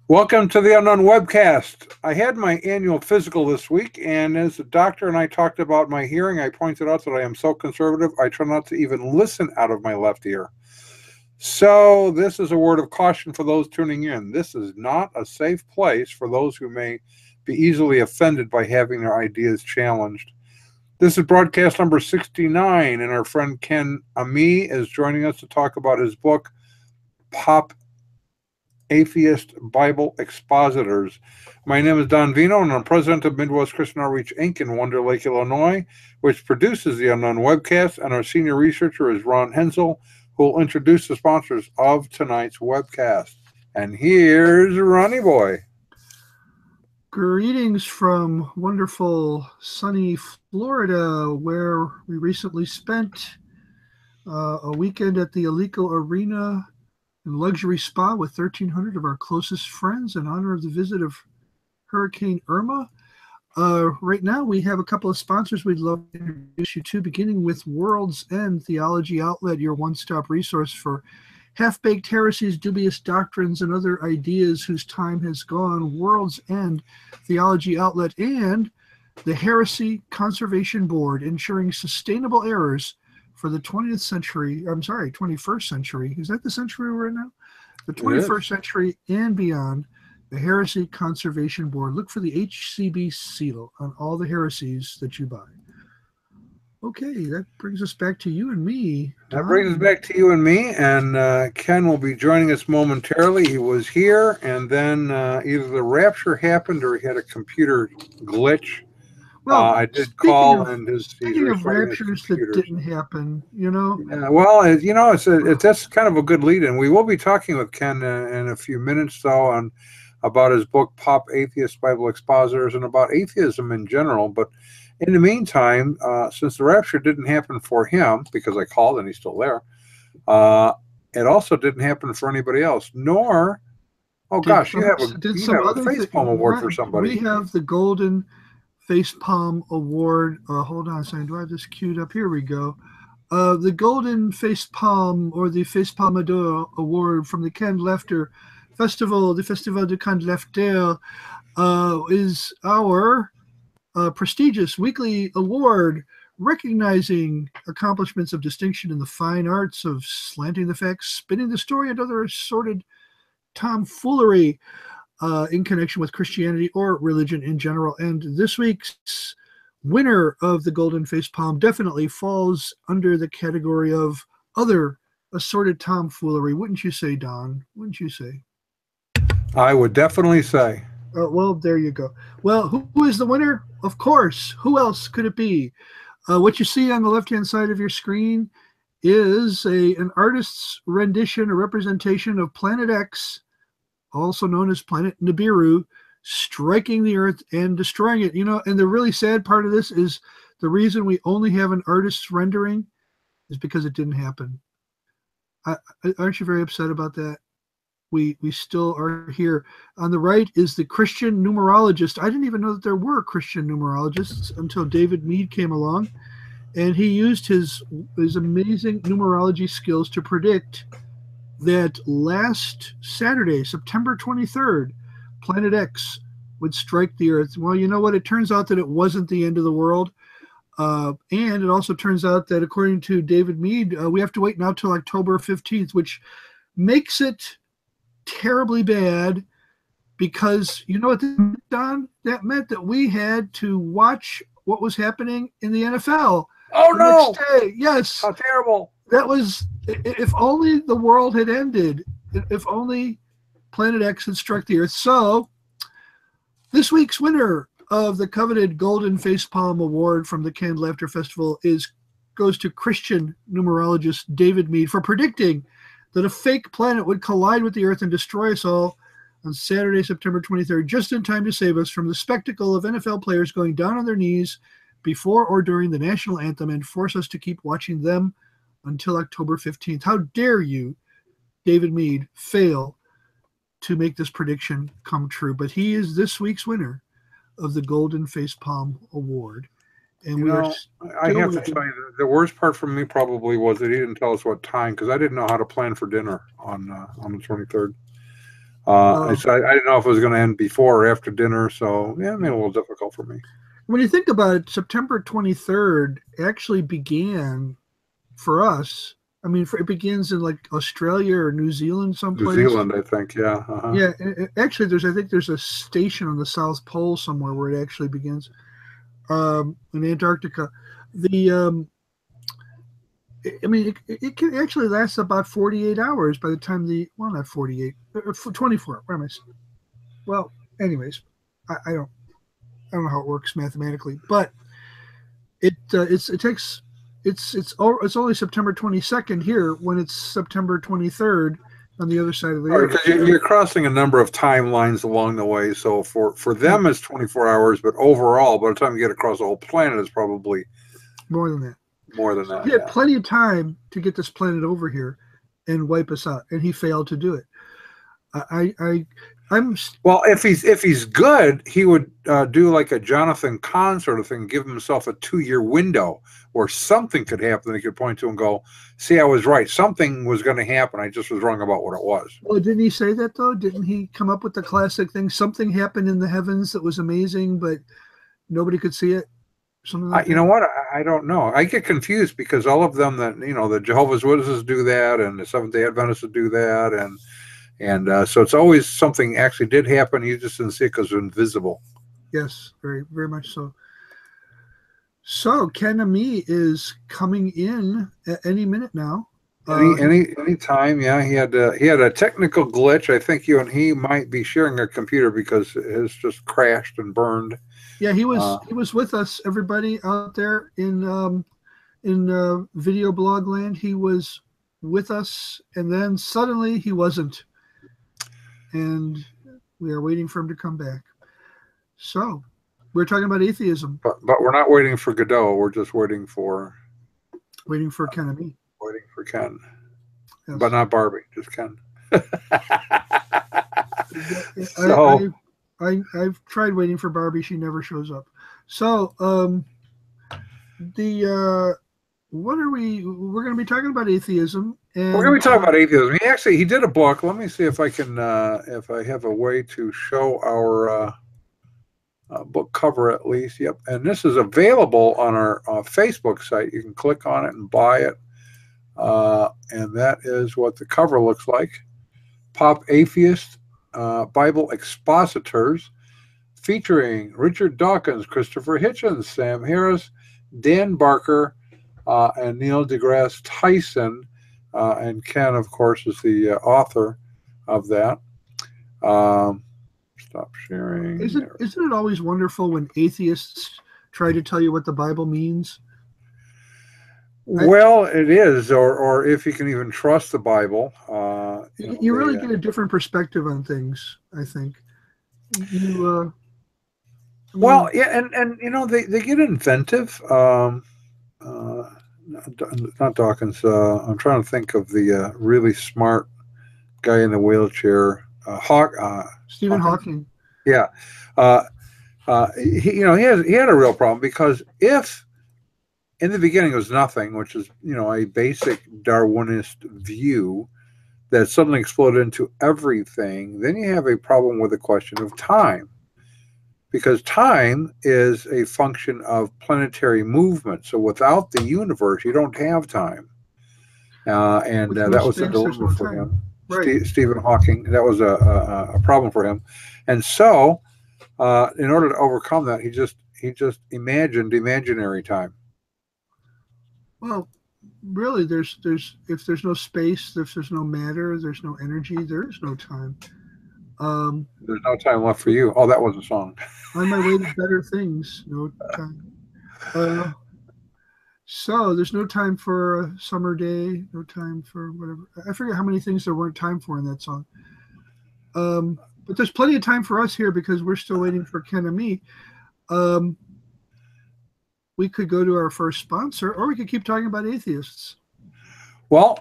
Welcome to the Unknown Webcast. I had my annual physical this week, and as the doctor and I talked about my hearing, I pointed out that I am so conservative, I try not to even listen out of my left ear. So this is a word of caution for those tuning in. This is not a safe place for those who may be easily offended by having their ideas challenged. This is broadcast number 69, and our friend Ken Ammi is joining us to talk about his book, Pop-Atheist Bible Expositors. My name is Don Vino, and I'm president of Midwest Christian Outreach, Inc. in Wonder Lake, Illinois, which produces the Unknown Webcast, and our senior researcher is Ron Hensel, who will introduce the sponsors of tonight's webcast. And here's Ronnie Boy. Greetings from wonderful sunny Florida, where we recently spent a weekend at the Alico Arena and Luxury Spa with 1,300 of our closest friends in honor of the visit of Hurricane Irma. Right now, we have a couple of sponsors we'd love to introduce you to, beginning with World's End Theology Outlet, your one-stop resource for half-baked heresies, dubious doctrines, and other ideas whose time has gone. World's End Theology Outlet and the Heresy Conservation Board, ensuring sustainable errors for the 21st century. Is that the century we're in now? The 21st century and beyond. The Heresy Conservation Board. Look for the HCB seal on all the heresies that you buy. Okay, that brings us back to you and me. That brings us back to you and me, and Ken will be joining us momentarily. He was here, and then either the rapture happened or he had a computer glitch. Well, I did call, and speaking of raptures that didn't happen, you know. Yeah, well, that's kind of a good lead-in. We will be talking with Ken in a few minutes, though, about his book Pop-Atheist Bible Expositors and about atheism in general. But in the meantime, since the rapture didn't happen for him, because I called and he's still there, it also didn't happen for anybody else. Nor, you have a Facepalm award for somebody. We have the Golden Facepalm Award. Hold on a second. Do I have this queued up? Here we go. The Golden Facepalm, or the Facepalmador Award from the Ken Lefter Festival, the Festival de Ken Lefter, is our prestigious weekly award recognizing accomplishments of distinction in the fine arts of slanting the facts, spinning the story, and other assorted tomfoolery in connection with Christianity or religion in general. And this week's winner of the Golden Facepalm definitely falls under the category of other assorted tomfoolery. Wouldn't you say, Don? Wouldn't you say? I would definitely say. Well, there you go. Well, who is the winner? Of course. Who else could it be? What you see on the left-hand side of your screen is an artist's rendition or representation of Planet X, also known as Planet Nibiru, striking the Earth and destroying it. You know, and the really sad part of this is the reason we only have an artist's rendering is because it didn't happen. Aren't you very upset about that? We still are here. On the right is the Christian numerologist. I didn't even know that there were Christian numerologists until David Meade came along, and he used his amazing numerology skills to predict that last Saturday, September 23rd, Planet X would strike the Earth. Well, you know what? It turns out that it wasn't the end of the world. And it also turns out that according to David Meade, we have to wait now till October 15th, which makes it terribly bad, because you know what that meant, Don? That meant that we had to watch what was happening in the NFL. Oh, no! Next day. Yes. How terrible. That was, if only the world had ended, if only Planet X had struck the Earth. So this week's winner of the coveted Golden Facepalm Award from the Ken Lefter Festival goes to Christian numerologist David Meade for predicting that a fake planet would collide with the Earth and destroy us all on Saturday, September 23rd, just in time to save us from the spectacle of NFL players going down on their knees before or during the national anthem and force us to keep watching them until October 15th. How dare you, David Meade, fail to make this prediction come true? But he is this week's winner of the Golden Facepalm Award. And I have to tell you, the worst part for me probably was that he didn't tell us what time, because I didn't know how to plan for dinner on the 23rd. So I didn't know if it was going to end before or after dinner, so yeah, it made it a little difficult for me. When you think about it, September 23rd actually began for us. I mean, it begins in like Australia or New Zealand someplace. New Zealand, I think, yeah. Yeah, actually, I think there's a station on the South Pole somewhere where it actually begins. In Antarctica, I mean, it can actually last about 48 hours by the time not 48, 24. What am I saying? Well, anyways, I don't know how it works mathematically, but it's only September 22nd here when it's September 23rd on the other side of the earth. Because you're crossing a number of timelines along the way. So for them, it's 24 hours, but overall, by the time you get across the whole planet, it's probably more than that. More than that. He had plenty of time to get this planet over here and wipe us out, and he failed to do it. Well, if he's good, he would do like a Jonathan Kahn sort of thing, give himself a 2-year window where something could happen that he could point to and go, see, I was right. Something was going to happen. I just was wrong about what it was. Well, didn't he say that, though? Didn't he come up with the classic thing? Something happened in the heavens that was amazing, but nobody could see it? Something like you know what? I don't know. I get confused because all of them that, the Jehovah's Witnesses do that, and the Seventh-day Adventists do that, and so it's always something actually did happen. You just didn't see it because it's invisible. Yes, very, very much so. So Ken Ammi is coming in at any minute now. Any time, yeah. He had a technical glitch. I think you and he might be sharing a computer because his just crashed and burned. Yeah, he was with us, everybody out there in video blog land. He was with us, and then suddenly he wasn't, and we are waiting for him to come back. So we're talking about atheism, but we're not waiting for Godot. We're just waiting for Ken Ammi. Waiting for Ken, yes. But not Barbie, just Ken. So. I've tried waiting for Barbie. She never shows up. So we're going to be talking about atheism. And we're going to be talking about atheism. He did a book. Let me see if I can, if I have a way to show our book cover at least. Yep. And this is available on our Facebook site. You can click on it and buy it. And that is what the cover looks like. Pop-Atheist Bible Expositors, featuring Richard Dawkins, Christopher Hitchens, Sam Harris, Dan Barker, and Neil deGrasse Tyson, and Ken, of course, is the author of that. Stop sharing. Isn't it always wonderful when atheists try to tell you what the Bible means? Well, it is, or if you can even trust the Bible. You really get a different perspective on things, I think. Well, yeah, and they get inventive. Not Dawkins. I'm trying to think of the really smart guy in the wheelchair. Stephen Hawking. Yeah, he had a real problem because if in the beginning it was nothing, which is a basic Darwinist view that suddenly exploded into everything, then you have a problem with the question of time, because time is a function of planetary movement. So without the universe, you don't have time, and that was a dilemma for him. Right. Stephen Hawking, that was a problem for him, and so in order to overcome that, he just imagined imaginary time. Well, really, if there's no space, if there's no matter, there's no energy, there is no time. There's no time left for you. Oh, that was a song. On my way to better things, no time. So there's no time for a summer day, no time for whatever. I forget how many things there weren't time for in that song. But there's plenty of time for us here because we're still waiting for Ken Ammi. We could go to our first sponsor, or we could keep talking about atheists. Well,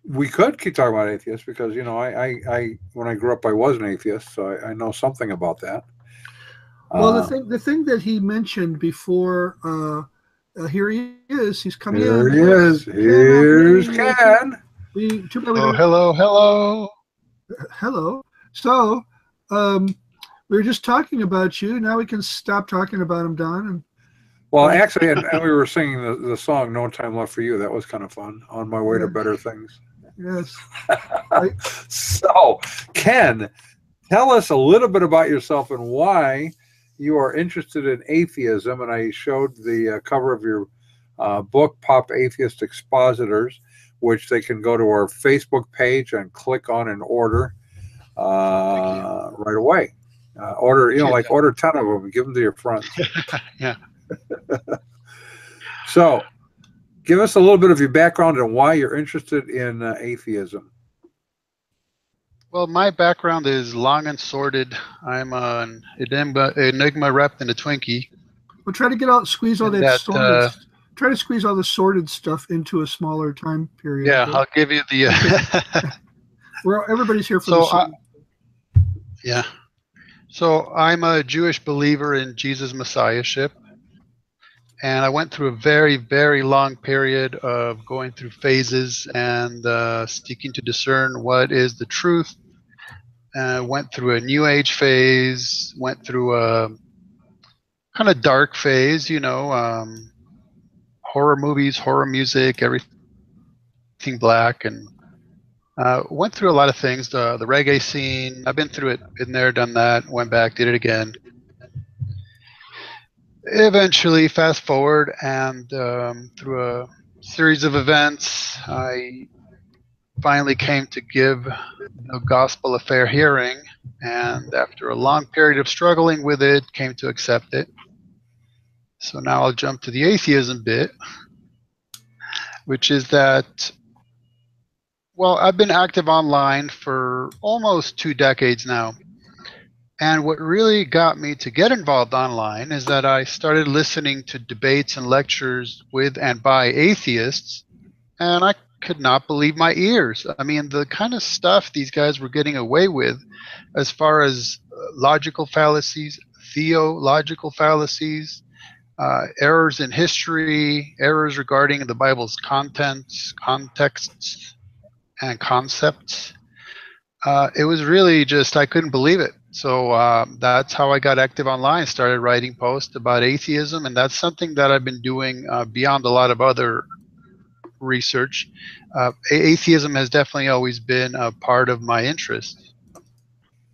we could keep talking about atheists because I when I grew up I was an atheist, so I know something about that. Well, the thing that he mentioned before, here he is. He's coming in. Here he is. Here's Ken. Hello. Hello. So, we were just talking about you. Now we can stop talking about him, Don. And Well, actually, and we were singing the song "No Time Left for You." That was kind of fun. On my way to better things. yes. So, Ken, tell us a little bit about yourself and why you are interested in atheism. And I showed the cover of your book, Pop-Atheist Expositors, which they can go to our Facebook page and click on and order right away. Order, like order 10 of them and give them to your friends. Yeah. So, give us a little bit of your background and why you're interested in atheism. Well, my background is long and sordid. I'm an enigma wrapped in a Twinkie. We'll try to squeeze all that sordid. Try to squeeze all the sordid stuff into a smaller time period. Yeah, okay? I'll give you the. Everybody's here for the. Yeah. So I'm a Jewish believer in Jesus' messiahship. And I went through a very, very long period of going through phases and seeking to discern what is the truth. Went through a New Age phase, went through a kind of dark phase, horror movies, horror music, everything black, and went through a lot of things. The reggae scene, I've been through it, been there, done that, went back, did it again. Eventually, fast forward, and through a series of events, I finally came to give the gospel a fair hearing, and after a long period of struggling with it, came to accept it. So now I'll jump to the atheism bit, which is that, well, I've been active online for almost 2 decades now. And what really got me to get involved online is that I started listening to debates and lectures with and by atheists, and I could not believe my ears. I mean, the kind of stuff these guys were getting away with as far as logical fallacies, theological fallacies, errors in history, errors regarding the Bible's contents, contexts, and concepts. It was really just, I couldn't believe it. So that's how I got active online, started writing posts about atheism, and that's something that I've been doing beyond a lot of other research. Atheism has definitely always been a part of my interest.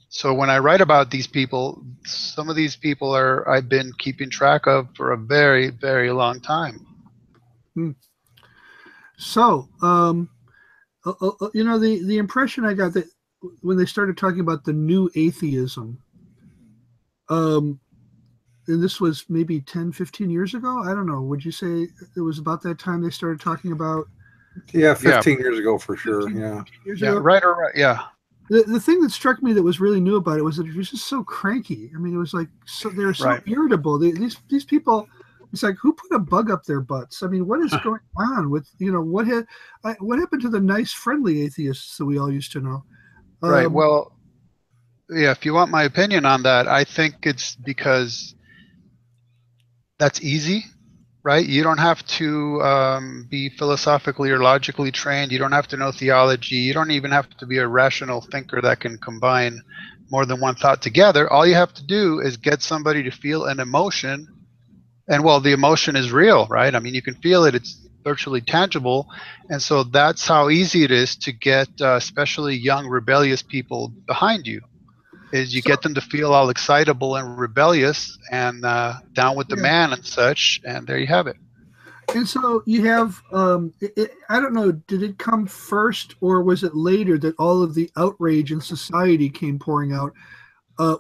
So when I write about these people, some of these people I've been keeping track of for a very, very long time. So, the impression I got that when they started talking about the new atheism, and this was maybe 10, 15 years ago, I don't know, would you say it was about that time they started talking about? Yeah, 15 years ago for sure. 15 years ago. Right. Yeah. The thing that struck me that was really new about it was that it was just so cranky. I mean, it was like, they were so irritable. These people, it's like, who put a bug up their butts? I mean, what is going on with, what happened to the nice, friendly atheists that we all used to know? Right. Well, yeah, if you want my opinion on that, I think it's because that's easy, right? You don't have to be philosophically or logically trained. You don't have to know theology. You don't even have to be a rational thinker that can combine more than one thought together. All you have to do is get somebody to feel an emotion. And, well, the emotion is real, right? I mean, you can feel it. It's virtually tangible. And so that's how easy it is to get especially young rebellious people behind you, is you get them to feel all excitable and rebellious and down with the man and such, and there you have it. And so you have I don't know, did it come first or was it later that all of the outrage in society came pouring out?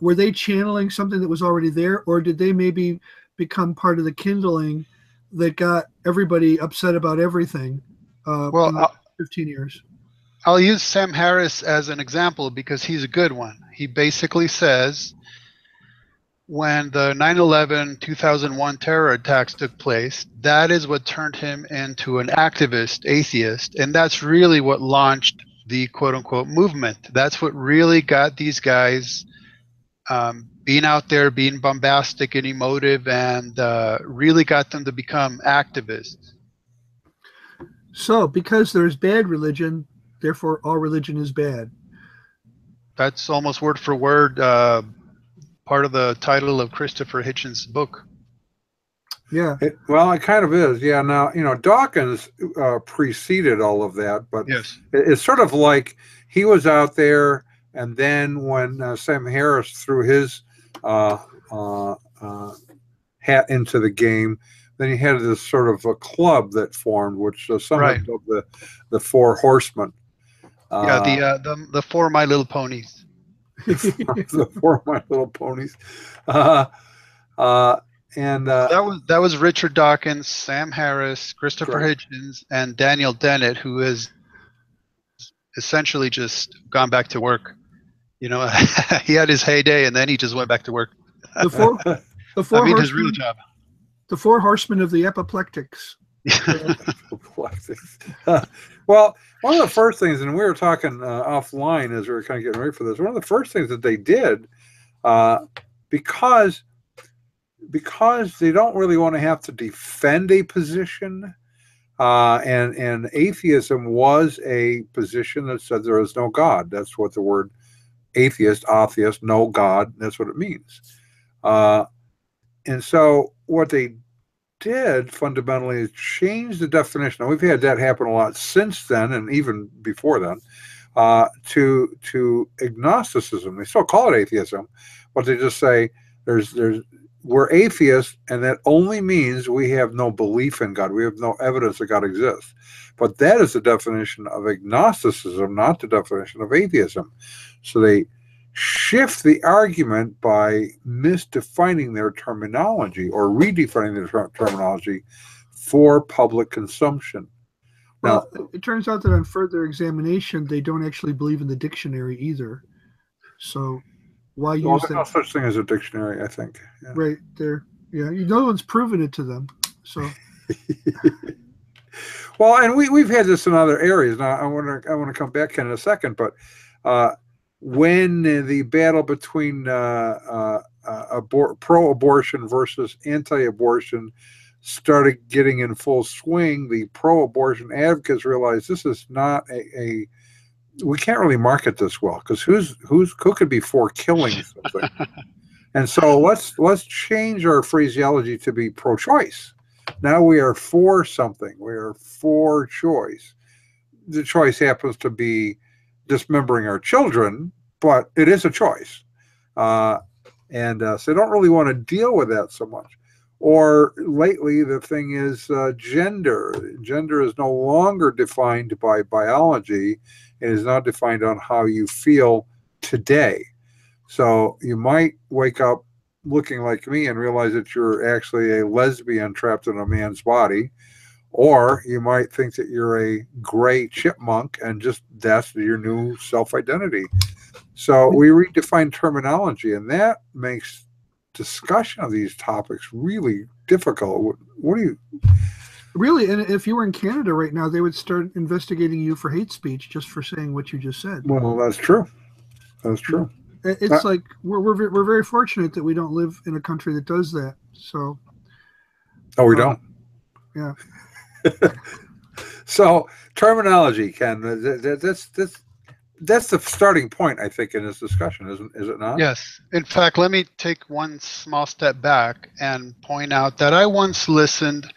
Were they channeling something that was already there, or did they maybe become part of the kindling that got everybody upset about everything well, 15 years? I'll use Sam Harris as an example because he's a good one. He basically says when the 9/11 2001 terror attacks took place, that is what turned him into an activist atheist, and that's really what launched the quote-unquote movement. That's what really got these guys being out there, being bombastic and emotive, and really got them to become activists. So, because there's bad religion, therefore all religion is bad. That's almost word for word part of the title of Christopher Hitchens' book. Yeah. Well, it kind of is. Yeah. Now, Dawkins preceded all of that, but Yes. it's sort of like he was out there, and then when Sam Harris threw his hat into the game, then you had this sort of a club that formed, which some have dubbed the Four Horsemen. The four My Little Ponies. The Four My Little Ponies. And that was Richard Dawkins, Sam Harris, Christopher Right. Hitchens, and Daniel Dennett, who has essentially just gone back to work. He had his heyday, and then he just went back to work. The four his horsemen, real job. the Four Horsemen of the Apoplectics. Well, one of the first things, and we were talking offline as we were kind of getting ready for this, one of the first things that they did, because they don't really want to have to defend a position, and atheism was a position that said there is no God. That's what the word atheist, no God, that's what it means. And so what they did fundamentally is change the definition. Now, we've had that happen a lot since then, and even before then, to agnosticism. They still call it atheism, but they just say we're atheists, and that only means we have no belief in God. We have no evidence that God exists. But that is the definition of agnosticism, not the definition of atheism. So they shift the argument by misdefining their terminology or redefining their terminology for public consumption. Now, Well, it turns out that on further examination, they don't actually believe in the dictionary either. So why use there's no that? such thing as a dictionary, I think. Yeah. Right there. Yeah, no one's proven it to them. So Well, and we've had this in other areas. Now I want to come back in a second, but when the battle between pro-abortion versus anti-abortion started getting in full swing, the pro-abortion advocates realized this is not we can't really market this well, because who could be for killing something? And so let's change our phraseology to be pro-choice. Now we are for something. We are for choice. The choice happens to be dismembering our children, but it is a choice. So they don't really want to deal with that so much. Or lately, the thing is gender. Gender is no longer defined by biology. It is not defined on how you feel today. So you might wake up looking like me and realize that you're actually a lesbian trapped in a man's body. Or you might think that you're a gray chipmunk and just that's your new self-identity. So we redefine terminology, and that makes discussion of these topics really difficult. What do you... really, and if you were in Canada right now, they would start investigating you for hate speech just for saying what you just said. Well, that's true. That's true. It's like we're very fortunate that we don't live in a country that does that. So. Oh, we don't. Yeah. So terminology, Ken, that's the starting point, I think, in this discussion, is it not? Yes. In fact, let me take one small step back and point out that I once listened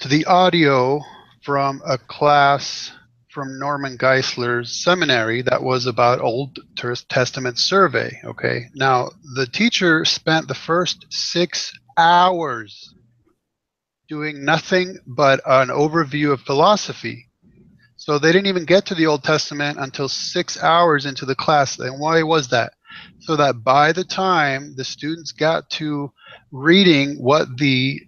to the audio from a class from Norman Geisler's seminary that was about Old Testament survey. Okay. Now, the teacher spent the first 6 hours doing nothing but an overview of philosophy. So they didn't even get to the Old Testament until 6 hours into the class. And why was that? So that by the time the students got to reading what the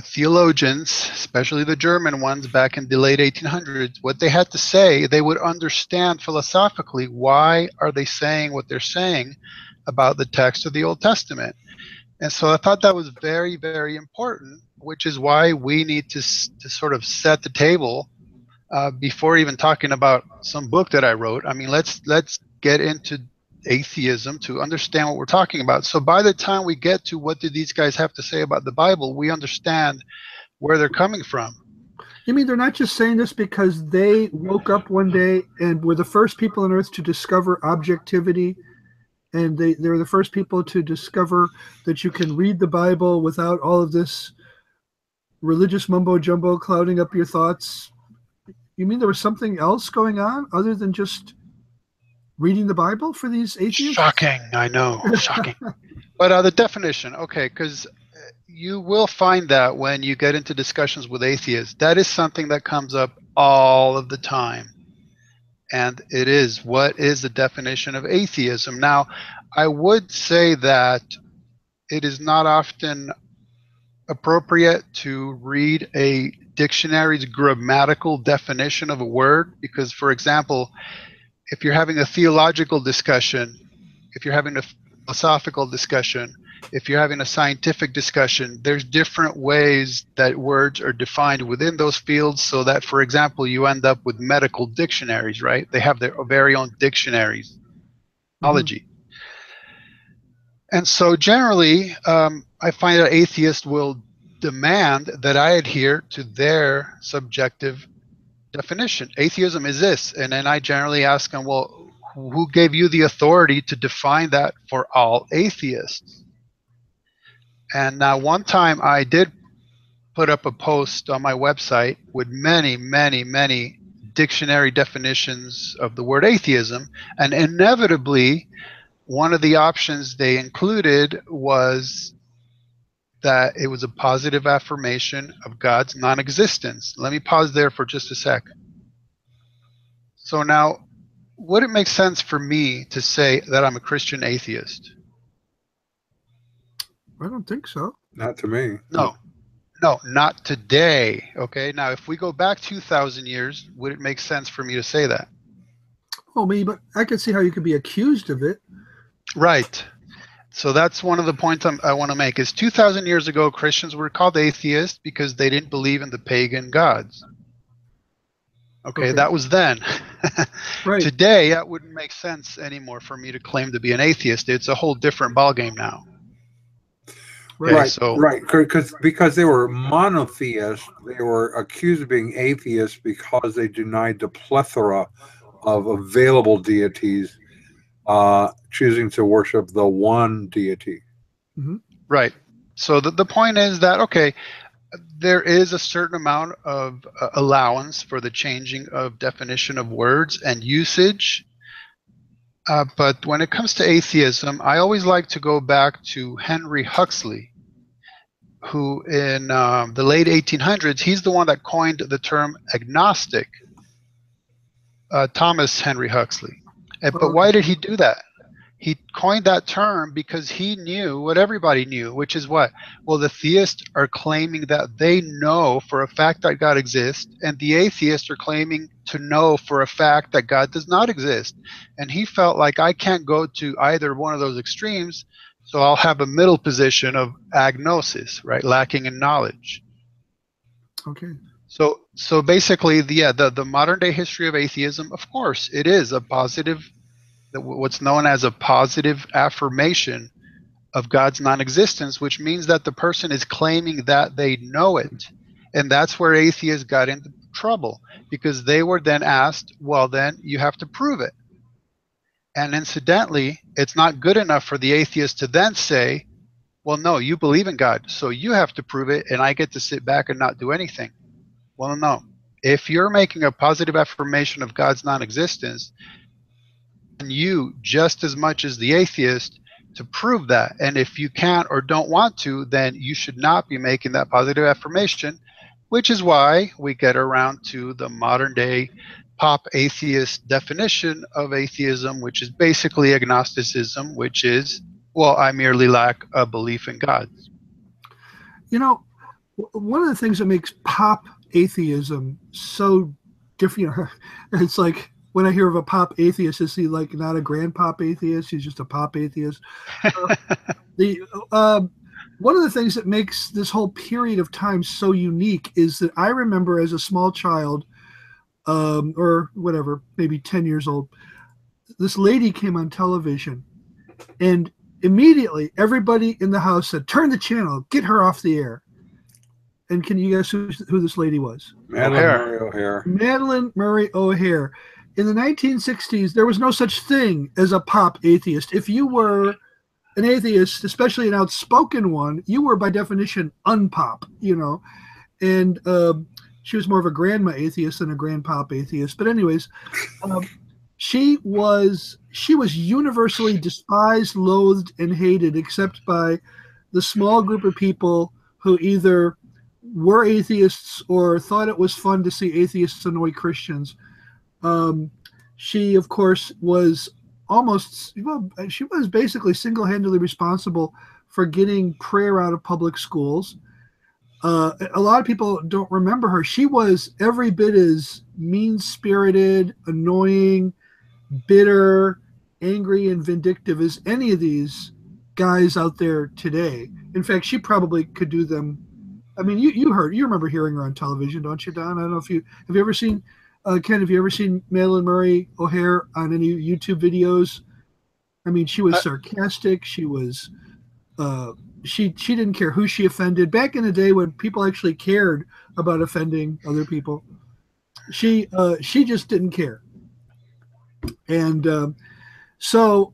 theologians, especially the German ones back in the late 1800s, what they had to say, they would understand philosophically why are they saying what they're saying about the text of the Old Testament. And so I thought that was very, very important, which is why we need to sort of set the table before even talking about some book that I wrote. I mean, let's get into atheism to understand what we're talking about. So by the time we get to what did these guys have to say about the Bible, we understand where they're coming from. You mean they're not just saying this because they woke up one day and were the first people on Earth to discover objectivity, and they're the first people to discover that you can read the Bible without all of this religious mumbo jumbo clouding up your thoughts? You mean there was something else going on other than just reading the Bible for these atheists? Shocking, I know, shocking. But the definition, okay, because you will find that when you get into discussions with atheists, that is something that comes up all of the time. And it is, what is the definition of atheism? Now, I would say that it is not often appropriate to read a dictionary's grammatical definition of a word, because, for example, if you're having a theological discussion, if you're having a philosophical discussion, if you're having a scientific discussion, there's different ways that words are defined within those fields, so that, for example, you end up with medical dictionaries, right? They have their very own dictionaries, technology. And so generally, I find that atheists will demand that I adhere to their subjective definition. Atheism is this. And then I generally ask them, well, who gave you the authority to define that for all atheists? And now one time I did put up a post on my website with many, many, many dictionary definitions of the word atheism. And inevitably, one of the options they included was that it was a positive affirmation of God's non-existence. Let me pause there for just a second. So now, would it make sense for me to say that I'm a Christian atheist? I don't think so. Not to me. No, not today. Okay, now if we go back 2,000 years, would it make sense for me to say that? Oh, me, but I could see how you could be accused of it. Right. So that's one of the points I want to make is 2,000 years ago, Christians were called atheists because they didn't believe in the pagan gods. Okay, that was then. Right. Today, that wouldn't make sense anymore for me to claim to be an atheist. It's a whole different ballgame now. Right, so, right. Because they were monotheists, they were accused of being atheists because they denied the plethora of available deities, choosing to worship the one deity. Right. So the point is that, okay, there is a certain amount of allowance for the changing of definition of words and usage. But when it comes to atheism, I always like to go back to Henry Huxley, who in the late 1800s, he's the one that coined the term agnostic, Thomas Henry Huxley. But why did he do that? He coined that term because he knew what everybody knew, which is what? Well, the theists are claiming that they know for a fact that God exists, and the atheists are claiming to know for a fact that God does not exist. And he felt like, I can't go to either one of those extremes, so I'll have a middle position of agnosis, right? Lacking in knowledge. Okay. So basically, the modern day history of atheism, of course, it is a positive, what's known as a positive affirmation of God's non-existence, which means that the person is claiming that they know it. And that's where atheists got into trouble, because they were then asked, well, then you have to prove it. And incidentally, it's not good enough for the atheist to then say, well, no, you believe in God, so you have to prove it, and I get to sit back and not do anything. Well, no. If you're making a positive affirmation of God's non-existence, and you, just as much as the atheist, to prove that. And if you can't or don't want to, then you should not be making that positive affirmation, which is why we get around to the modern day pop-atheist definition of atheism, which is basically agnosticism, which is, well, I merely lack a belief in God. You know, one of the things that makes pop-atheism so different, it's like, when I hear of a pop atheist, is he like not a grand pop atheist? He's just a pop atheist. One of the things that makes this whole period of time so unique is that I remember as a small child, or whatever, maybe 10 years old, this lady came on television, and immediately everybody in the house said, "Turn the channel, get her off the air." And can you guess who this lady was? Madalyn OHair. Madalyn Murray OHair. In the 1960s, there was no such thing as a pop atheist. If you were an atheist, especially an outspoken one, you were by definition unpop, you know. And she was more of a grandma atheist than a grandpop atheist. But anyways, she was universally despised, loathed, and hated, except by the small group of people who either were atheists or thought it was fun to see atheists annoy Christians. She, of course, was she was basically single-handedly responsible for getting prayer out of public schools. A lot of people don't remember her. She was every bit as mean-spirited, annoying, bitter, angry, and vindictive as any of these guys out there today. In fact, she probably could do them. I mean, you remember hearing her on television, don't you, Don? I don't know if you ever seen Ken, have you ever seen Madalyn Murray OHair on any YouTube videos? I mean, she was sarcastic. She was she didn't care who she offended. Back in the day when people actually cared about offending other people, she just didn't care. And so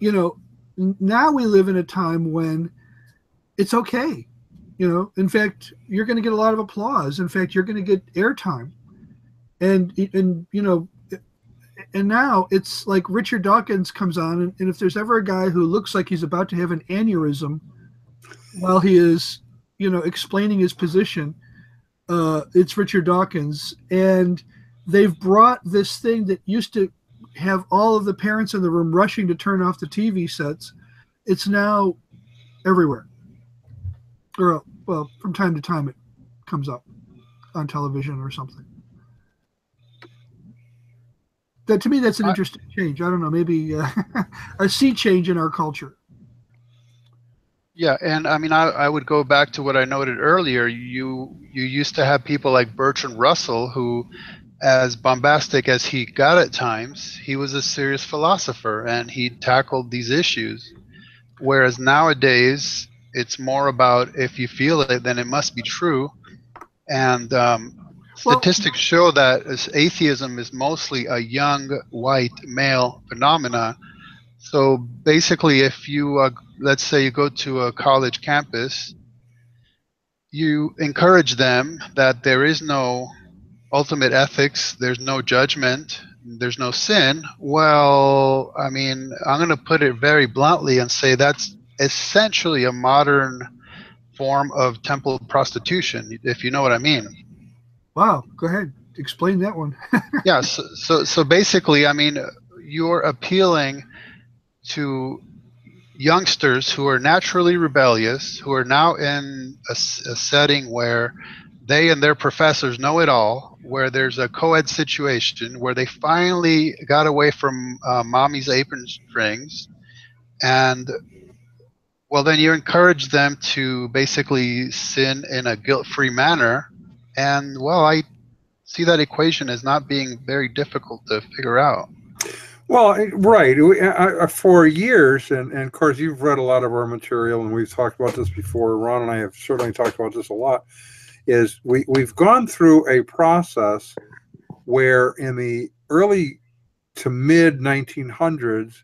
you know, now we live in a time when it's okay. You know, in fact, you're going to get a lot of applause. In fact, you're going to get airtime. And you know, and now it's like Richard Dawkins comes on, and if there's ever a guy who looks like he's about to have an aneurysm while he is, you know, explaining his position, it's Richard Dawkins. And they've brought this thing that used to have all of the parents in the room rushing to turn off the TV sets. It's now everywhere. Or, well, from time to time it comes up on television or something. That, to me, that's an interesting change. I don't know, maybe a sea change in our culture. Yeah, and I mean, I would go back to what I noted earlier. You used to have people like Bertrand Russell, who, as bombastic as he got at times, he was a serious philosopher, and he tackled these issues. Whereas nowadays, it's more about if you feel it, then it must be true. And statistics show that atheism is mostly a young white male phenomena. So basically, if you, let's say you go to a college campus, you encourage them that there is no ultimate ethics, there's no judgment, there's no sin. Well, I mean, I'm going to put it very bluntly and say that's essentially a modern form of temple prostitution, if you know what I mean. Wow, go ahead, explain that one. Yeah, so basically, I mean, you're appealing to youngsters who are naturally rebellious, who are now in a setting where they and their professors know it all, where there's a co-ed situation, where they finally got away from mommy's apron strings, and well, then you encourage them to basically sin in a guilt-free manner. And, well, I see that equation as not being very difficult to figure out. Well, right. For years, and of course, you've read a lot of our material, and we've talked about this before. Ron and I have certainly talked about this a lot, is we've gone through a process where in the early to mid-1900s,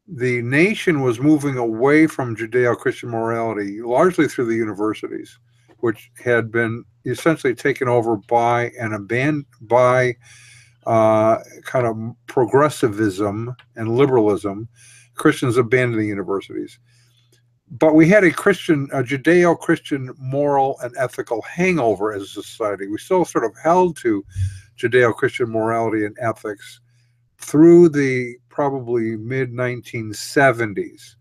the nation was moving away from Judeo-Christian morality, largely through the universities, which had been essentially taken over by and abandoned by kind of progressivism and liberalism. Christians abandoned the universities. But we had a Judeo-Christian moral and ethical hangover as a society. We still sort of held to Judeo-Christian morality and ethics through the probably mid-1970s,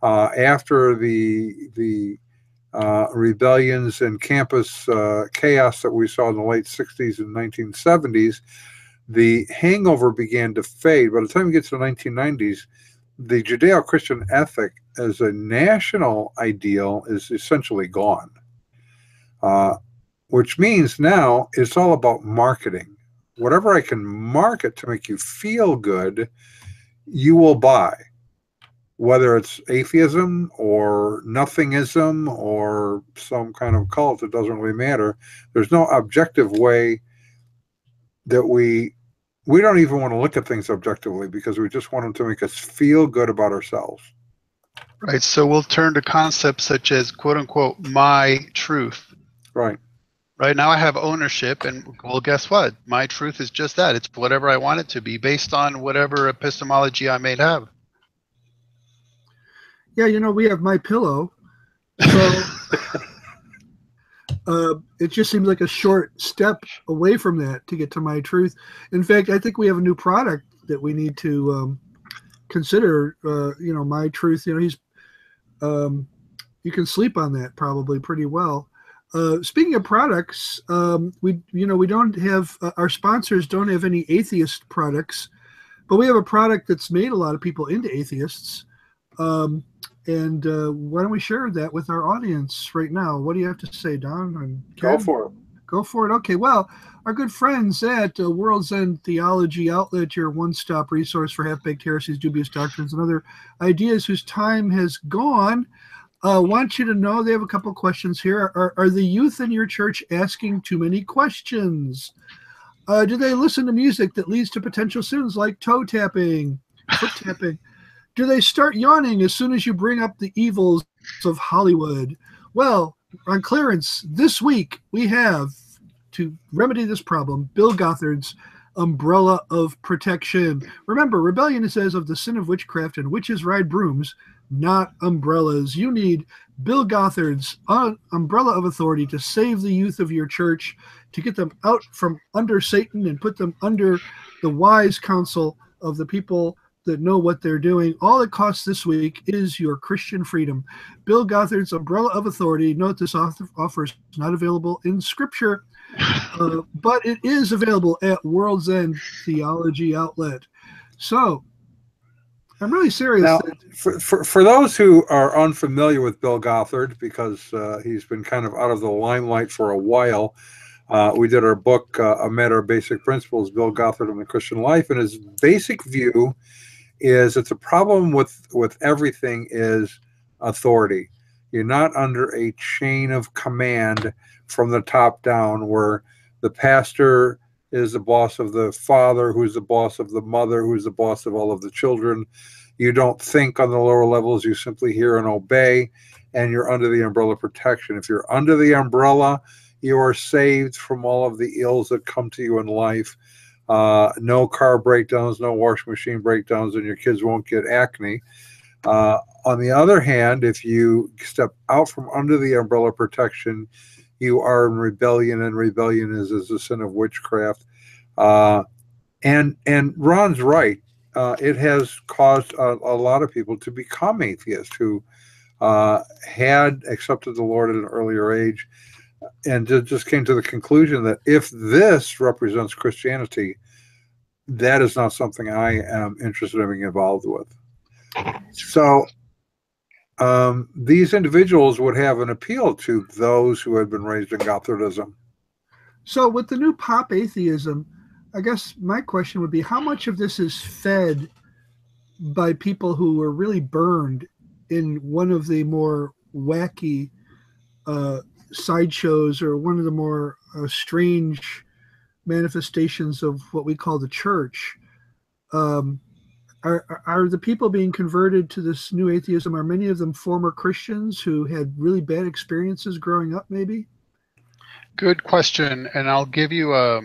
after the rebellions and campus chaos that we saw in the late 60s and 1970s. The hangover began to fade. By the time we get to the 1990s, the Judeo-Christian ethic as a national ideal is essentially gone, which means now it's all about marketing. Whatever I can market to make you feel good, you will buy. whether it's atheism or nothingism or some kind of cult, it doesn't really matter. There's no objective way that we don't even want to look at things objectively, because we just want them to make us feel good about ourselves. Right. So we'll turn to concepts such as quote unquote my truth. Right. Right now I have ownership, and well, guess what? My truth is just that. It's whatever I want it to be based on whatever epistemology I may have. Yeah, you know, we have My Pillow, so it just seems like a short step away from that to get to My Truth. In fact, I think we have a new product that we need to consider. You know, My Truth. You know, you can sleep on that probably pretty well. Speaking of products, we don't have our sponsors don't have any atheist products, but we have a product that's made a lot of people into atheists. And why don't we share that with our audience right now? What do you have to say, Don? And Go for it. Go for it. Okay, well, our good friends at World's End Theology Outlet, your one-stop resource for half-baked heresies, dubious doctrines, and other ideas whose time has gone, want you to know they have a couple questions here. Are the youth in your church asking too many questions? Do they listen to music that leads to potential sins like toe tapping, foot tapping? Do they start yawning as soon as you bring up the evils of Hollywood? Well, on clearance this week, we have, to remedy this problem, Bill Gothard's Umbrella of Protection. Remember, rebellion says of the sin of witchcraft, and witches ride brooms, not umbrellas. You need Bill Gothard's umbrella of authority to save the youth of your church, to get them out from under Satan and put them under the wise counsel of the people that know what they're doing. All it costs this week is your Christian freedom. Bill Gothard's Umbrella of Authority. Note this offer is not available in Scripture, but it is available at World's End Theology Outlet. So, I'm really serious. Now, for those who are unfamiliar with Bill Gothard, because he's been kind of out of the limelight for a while, we did our book, A Matter of Basic Principles, Bill Gothard and the Christian Life, and his basic view is it's a problem with everything is authority. You're not under a chain of command from the top down, where the pastor is the boss of the father, who's the boss of the mother, who's the boss of all of the children. You don't think on the lower levels, you simply hear and obey, and you're under the umbrella of protection. If you're under the umbrella, you are saved from all of the ills that come to you in life. No car breakdowns, no washing machine breakdowns, and your kids won't get acne. On the other hand, if you step out from under the umbrella of protection, you are in rebellion, and rebellion is the sin of witchcraft. And Ron's right. It has caused a lot of people to become atheists who had accepted the Lord at an earlier age, and just came to the conclusion that if this represents Christianity, that is not something I am interested in being involved with. So these individuals would have an appeal to those who had been raised in Gothardism. So with the new pop atheism, I guess my question would be, how much of this is fed by people who were really burned in one of the more wacky sideshows, or one of the more strange manifestations of what we call the church? Are the people being converted to this new atheism, are many of them former Christians who had really bad experiences growing up, maybe? Good question, and I'll give you a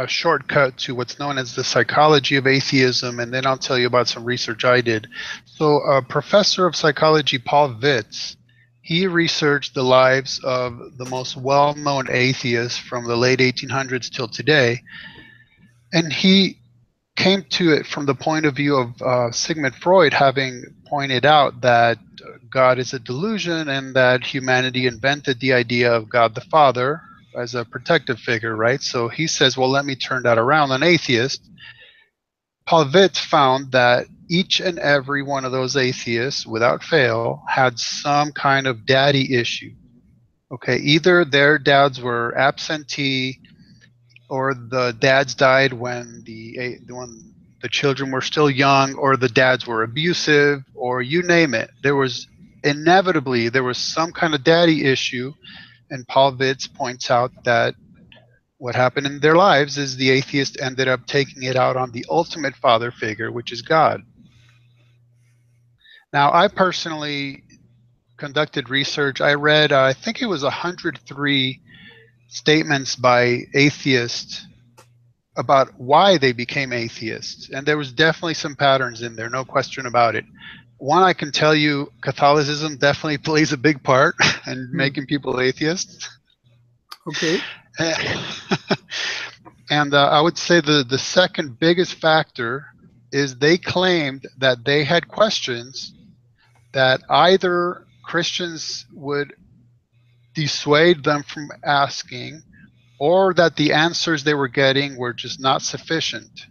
shortcut to what's known as the psychology of atheism, and then I'll tell you about some research I did. So a professor of psychology, Paul Vitz, he researched the lives of the most well-known atheists from the late 1800s till today, and he came to it from the point of view of Sigmund Freud, having pointed out that God is a delusion and that humanity invented the idea of God the Father as a protective figure, right? So he says, well, let me turn that around. An atheist, Paul Vitz, found that each and every one of those atheists, without fail, had some kind of daddy issue. Okay, either their dads were absentee, or the dads died when the children were still young, or the dads were abusive, or you name it. There was some kind of daddy issue, and Paul Vitz points out that what happened in their lives is the atheist ended up taking it out on the ultimate father figure, which is God. Now, I personally conducted research. I read, I think it was 103 statements by atheists about why they became atheists. And there was definitely some patterns in there, no question about it. One, I can tell you, Catholicism definitely plays a big part in making people atheists. Okay. And I would say the second biggest factor is they claimed that they had questions that either Christians would dissuade them from asking, or that the answers they were getting were just not sufficient.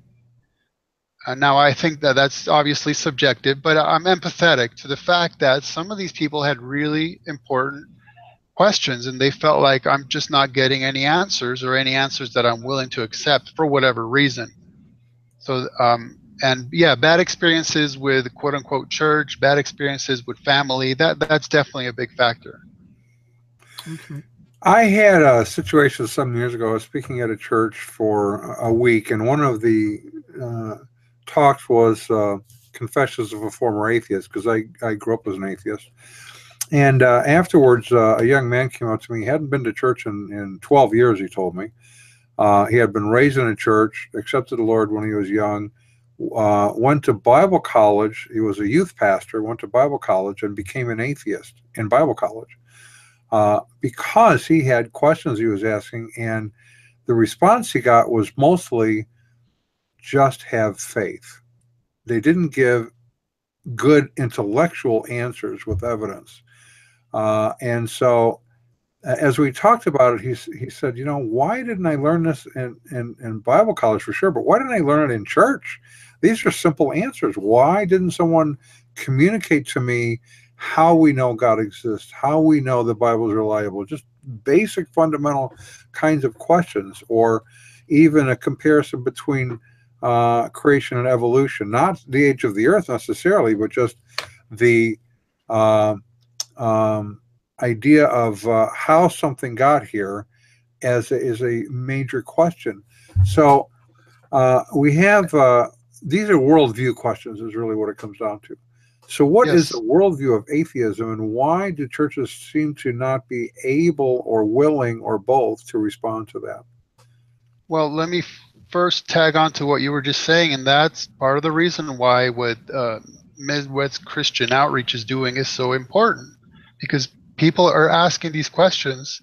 Now, I think that that's obviously subjective, but I'm empathetic to the fact that some of these people had really important questions, and they felt like I'm just not getting any answers, or any answers that I'm willing to accept for whatever reason. So, and yeah, bad experiences with quote-unquote church, bad experiences with family, that's definitely a big factor. Okay. I had a situation some years ago. I was speaking at a church for a week, and one of the talks was Confessions of a Former Atheist, because I grew up as an atheist. And afterwards, a young man came up to me. He hadn't been to church in 12 years, he told me. He had been raised in a church, accepted the Lord when he was young, went to Bible college. He was a youth pastor, went to Bible college, and became an atheist in Bible college because he had questions he was asking, and the response he got was mostly just have faith. They didn't give good intellectual answers with evidence. And so as we talked about it, he said, you know, why didn't I learn this in Bible college for sure, but why didn't I learn it in church? These are simple answers. Why didn't someone communicate to me how we know God exists, how we know the Bible is reliable, just basic fundamental kinds of questions, or even a comparison between creation and evolution, not the age of the earth necessarily, but just the idea of how something got here is a major question. So we have, these are worldview questions is really what it comes down to. So what is the worldview of atheism, and why do churches seem to not be able or willing or both to respond to that? Well, let me first tag on to what you were just saying, and that's part of the reason why what Midwest Christian Outreach is doing is so important, because people are asking these questions,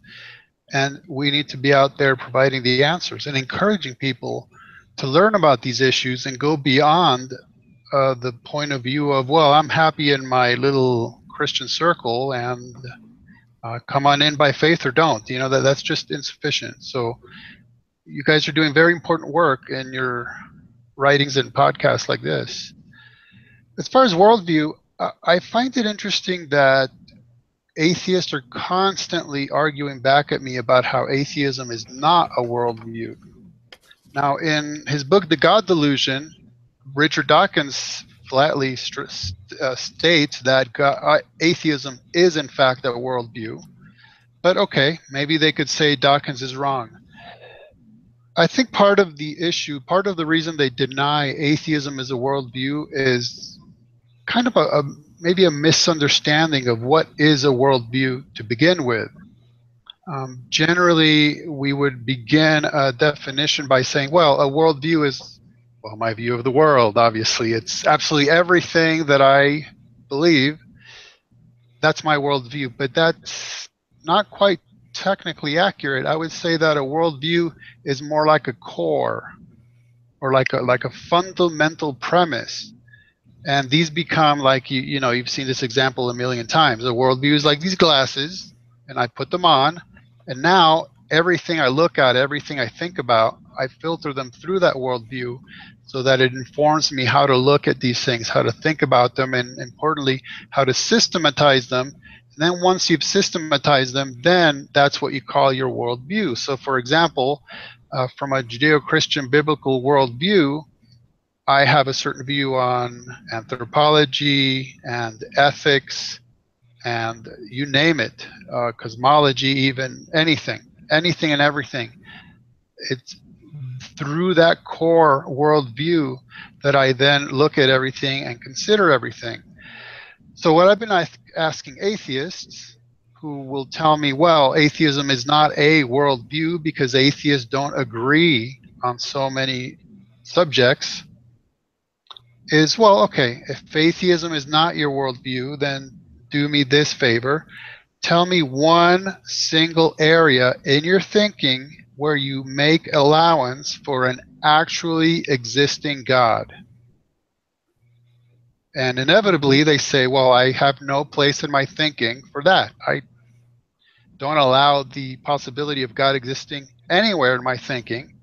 and we need to be out there providing the answers and encouraging people to learn about these issues and go beyond the point of view of, well, I'm happy in my little Christian circle, and come on in by faith or don't. You know, that's just insufficient. So you guys are doing very important work in your writings and podcasts like this. As far as worldview, I find it interesting that atheists are constantly arguing back at me about how atheism is not a worldview. Now, in his book, The God Delusion, Richard Dawkins flatly states that atheism is, in fact, a worldview. But okay, maybe they could say Dawkins is wrong. I think part of the issue, part of the reason they deny atheism as a worldview is kind of maybe a misunderstanding of what is a worldview to begin with. Generally, we would begin a definition by saying, well, a worldview is, well, my view of the world. Obviously, it's absolutely everything that I believe. That's my worldview, but that's not quite technically accurate. I would say that a worldview is more like a core, or like a fundamental premise. And these become like, you know, you've seen this example a million times. A worldview is like these glasses, and I put them on, and now everything I look at, everything I think about, I filter them through that worldview so that it informs me how to look at these things, how to think about them, and importantly, how to systematize them. And then once you've systematized them, then that's what you call your worldview. So for example, from a Judeo-Christian biblical worldview, I have a certain view on anthropology and ethics and you name it, cosmology, even anything and everything. It's through that core worldview that I then look at everything and consider everything. So what I've been asking atheists who will tell me, well, atheism is not a worldview because atheists don't agree on so many subjects, is, well, okay, if atheism is not your worldview, then do me this favor. Tell me one single area in your thinking where you make allowance for an actually existing God. And inevitably they say, well, I have no place in my thinking for that. I don't allow the possibility of God existing anywhere in my thinking.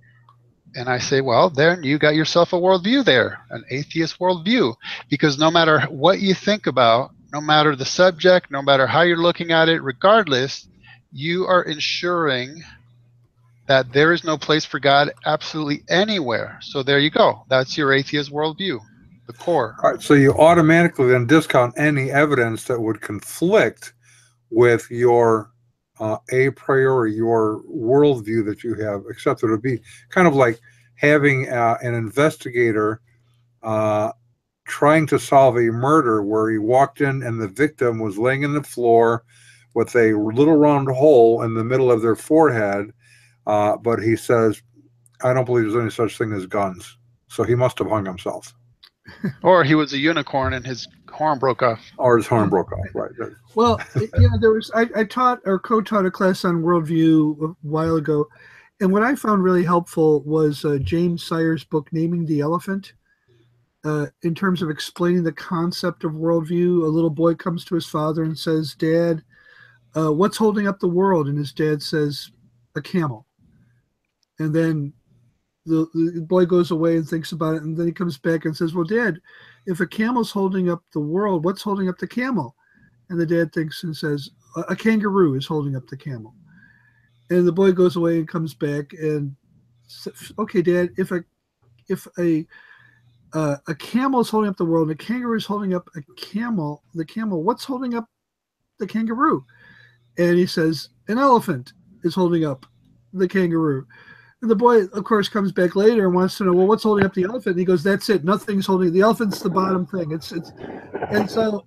And I say, well, then you got yourself a worldview there, an atheist worldview. Because no matter what you think about, no matter the subject, no matter how you're looking at it, regardless, you are ensuring that there is no place for God absolutely anywhere. So there you go. That's your atheist worldview, the core. All right, so you automatically then discount any evidence that would conflict with your a priori, your worldview that you have, except it would be kind of like having an investigator trying to solve a murder where he walked in and the victim was laying on the floor with a little round hole in the middle of their forehead, but he says, I don't believe there's any such thing as guns. So he must have hung himself. Or he was a unicorn and his horn broke off. Or his horn broke off, right. Well, there was I taught or co-taught a class on worldview a while ago, and what I found really helpful was James Sire's book, Naming the Elephant, in terms of explaining the concept of worldview. A little boy comes to his father and says, Dad, what's holding up the world? And his dad says, a camel. And then the boy goes away and thinks about it, and then he comes back and says, well, Dad, if a camel's holding up the world, what's holding up the camel? And the dad thinks and says, a kangaroo is holding up the camel. And the boy goes away and comes back and says, okay, Dad, if a camel is holding up the world and a kangaroo is holding up the camel, what's holding up the kangaroo? And he says, an elephant is holding up the kangaroo. And the boy, of course, comes back later and wants to know, well, what's holding up the elephant? And he goes, that's it. Nothing's holding. The elephant's the bottom thing. And so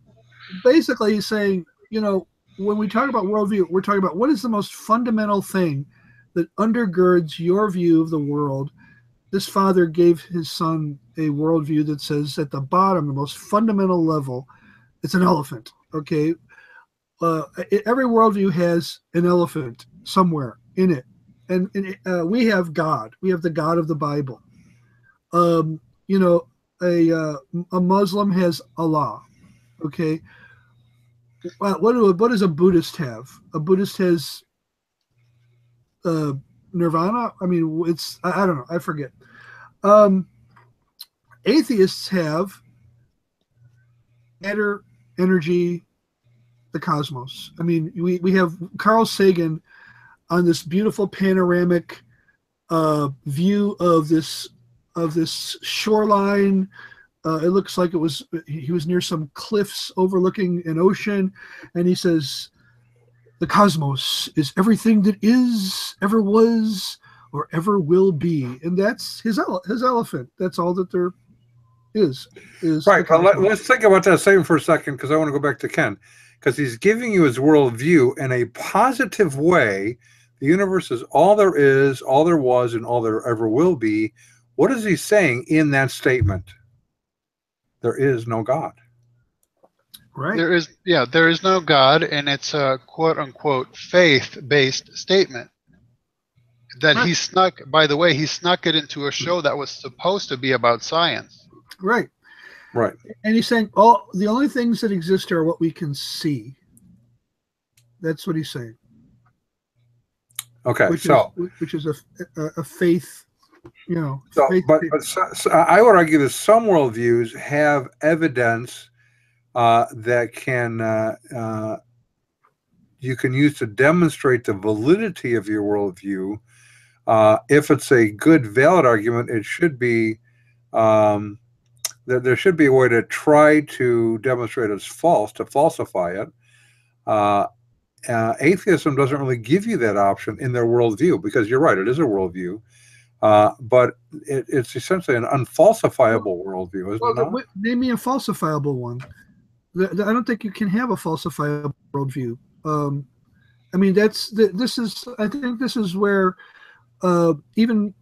basically he's saying, when we talk about worldview, we're talking about what is the most fundamental thing that undergirds your view of the world. This father gave his son a worldview that says at the bottom, the most fundamental level, it's an elephant. Okay. Every worldview has an elephant somewhere in it. And we have God. We have the God of the Bible. A Muslim has Allah. Okay. What does a Buddhist have? A Buddhist has nirvana. I mean, I don't know. I forget. Atheists have matter, energy, the cosmos. I mean, we have Carl Sagan on this beautiful panoramic view of this shoreline. It looks like he was near some cliffs overlooking an ocean, and he says, the cosmos is everything that is, ever was, or ever will be. And that's his elephant. That's all that there is right. Let's think about that same for a second, because I want to go back to Ken, because he's giving you his worldview in a positive way. The universe is all there is, all there was, and all there ever will be. What is he saying in that statement? There is no God. Right. There is no God, and it's a quote-unquote faith-based statement that he snuck. By the way, he snuck it into a show that was supposed to be about science. Right. Right. And he's saying, the only things that exist are what we can see. That's what he's saying. Okay, which is a faith, So I would argue that some worldviews have evidence that you can use to demonstrate the validity of your worldview. If it's a good, valid argument, it should be there should be a way to try to demonstrate it's false, to falsify it. Atheism doesn't really give you that option in their worldview, because you're right, it is a worldview, but it's essentially an unfalsifiable worldview, isn't it not? Name me a falsifiable one. I don't think you can have a falsifiable worldview. I mean, I think this is where even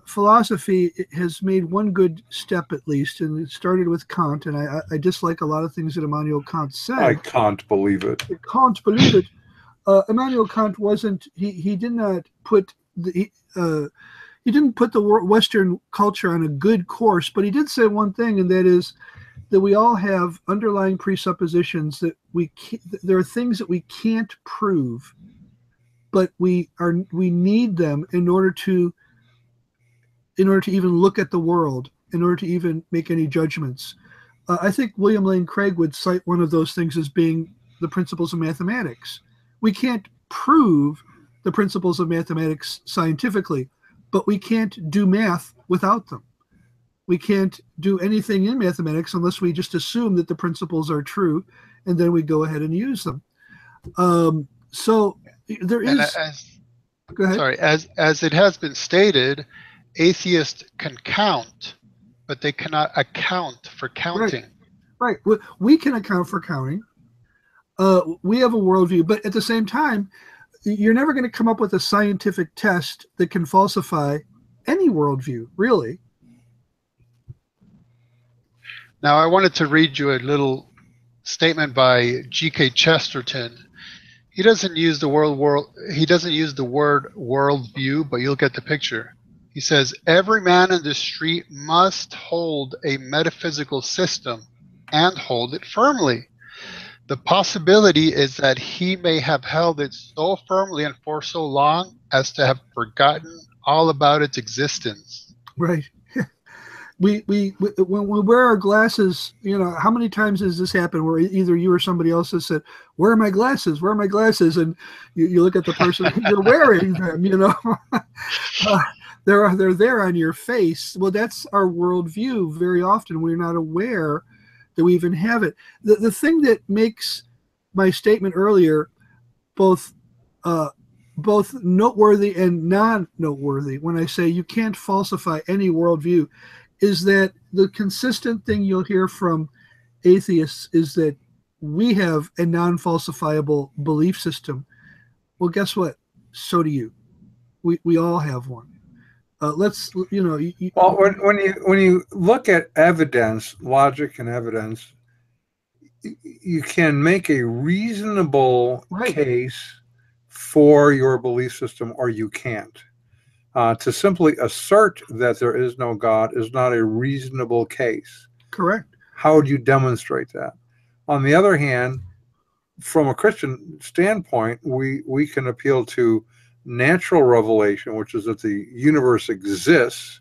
philosophy has made one good step, at least, and it started with Kant, and I dislike a lot of things that Immanuel Kant said. I can't believe it. I can't believe it. Immanuel Kant wasn't. He did not put he didn't put the Western culture on a good course, but he did say one thing, and that is that we all have underlying presuppositions that there are things that we can't prove, but we need them in order to even look at the world, in order to even make any judgments. I think William Lane Craig would cite one of those things as being the principles of mathematics. We can't prove the principles of mathematics scientifically, but we can't do math without them. We can't do anything in mathematics unless we just assume that the principles are true, and then we go ahead and use them. So there is. Go ahead. Sorry, as it has been stated, atheists can count, but they cannot account for counting. Right. We can account for counting. We have a worldview, but at the same time, you're never going to come up with a scientific test that can falsify any worldview, really. Now, I wanted to read you a little statement by G.K. Chesterton. He doesn't use the word worldview, but you'll get the picture. He says, every man in the street must hold a metaphysical system and hold it firmly. The possibility is that he may have held it so firmly and for so long as to have forgotten all about its existence. Right. When we wear our glasses, how many times has this happened where either you or somebody else has said, where are my glasses? Where are my glasses? And you look at the person, you're wearing them, they're there on your face. Well, that's our worldview. Very often we're not aware that we even have it. The thing that makes my statement earlier both noteworthy and non-noteworthy when I say you can't falsify any worldview is that the consistent thing you'll hear from atheists is that we have a non-falsifiable belief system. Well, guess what? So do you. We all have one. Well, when you look at evidence, logic and evidence, you can make a reasonable case for your belief system, or you can't. To simply assert that there is no God is not a reasonable case. Correct. How would you demonstrate that? On the other hand, from a Christian standpoint, we can appeal to natural revelation, which is that the universe exists.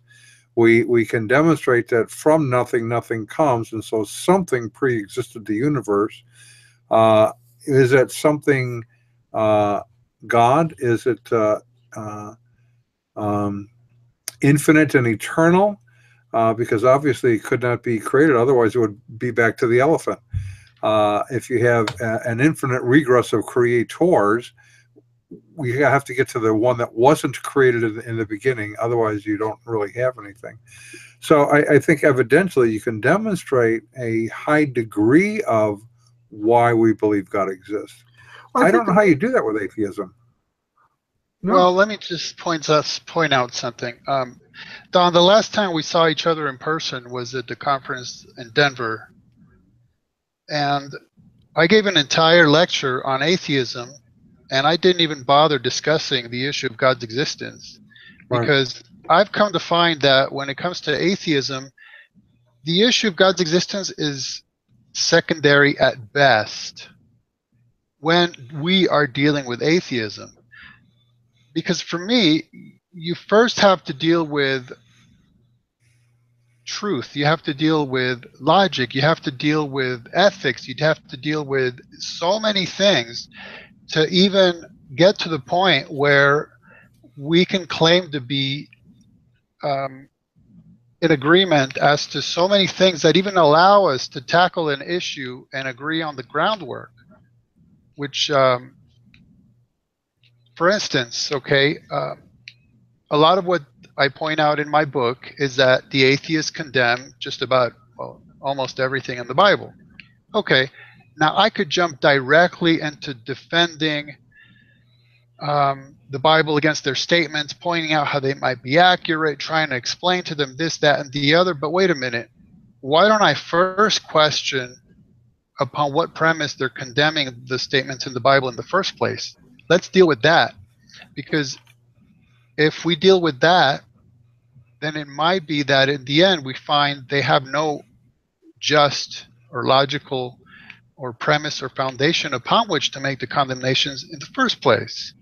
We can demonstrate that from nothing, nothing comes, and so something pre-existed the universe. Is it something God? Is it infinite and eternal? Because obviously it could not be created, otherwise it would be back to the elephant. If you have an infinite regress of creators, we have to get to the one that wasn't created in the beginning, otherwise you don't really have anything. So I think evidentially you can demonstrate a high degree of why we believe God exists. I don't know how you do that with atheism. No. Well, let me just point out something. Don, the last time we saw each other in person was at the conference in Denver. And I gave an entire lecture on atheism, and I didn't even bother discussing the issue of God's existence. Because I've come to find that when it comes to atheism, the issue of God's existence is secondary at best when we are dealing with atheism. Because for me, you first have to deal with truth. You have to deal with logic. You have to deal with ethics. You'd have to deal with so many things to even get to the point where we can claim to be in agreement as to so many things that even allow us to tackle an issue and agree on the groundwork, which, for instance, okay, a lot of what I point out in my book is that the atheists condemn just about, well, almost everything in the Bible. Okay, now I could jump directly into defending the Bible against their statements, pointing out how they might be accurate, trying to explain to them this, that, and the other. But wait a minute, why don't I first question upon what premise they're condemning the statements in the Bible in the first place? Let's deal with that, because if we deal with that, then it might be that in the end we find they have no just or logical or premise or foundation upon which to make the condemnations in the first place.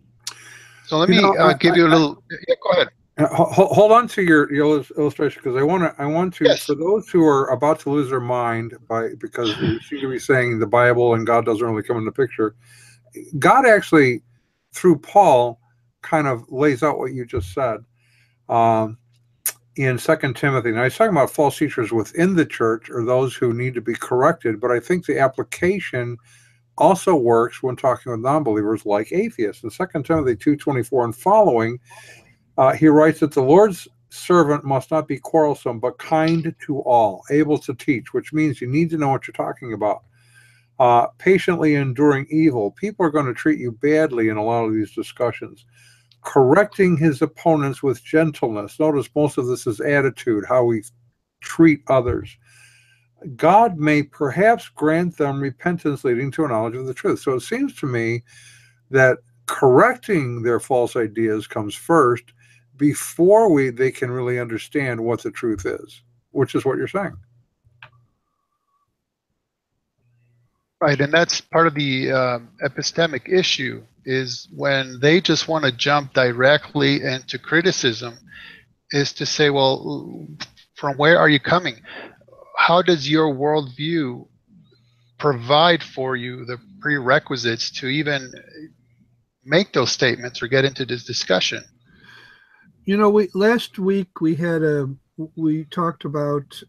So let me give you a little. Yeah, go ahead. Hold on to your illustration, because I want to Yes. for those who are about to lose their mind because we seem to be saying the Bible and God doesn't really come in the picture. God actually, through Paul, kind of lays out what you just said in 2 Timothy. Now he's talking about false teachers within the church or those who need to be corrected, but I think the application also works when talking with non-believers like atheists. In 2 Timothy 2:24 and following, he writes that the Lord's servant must not be quarrelsome, but kind to all, able to teach, which means you need to know what you're talking about. Patiently enduring evil. People are going to treat you badly in a lot of these discussions. Correcting his opponents with gentleness. Notice most of this is attitude, how we treat others. God may perhaps grant them repentance leading to a knowledge of the truth. So it seems to me that correcting their false ideas comes first before they can really understand what the truth is, which is what you're saying. Right, and that's part of the epistemic issue, is when they just want to jump directly into criticism, is to say, well, from where are you coming? How does your worldview provide for you the prerequisites to even make those statements or get into this discussion? You know, last week we talked about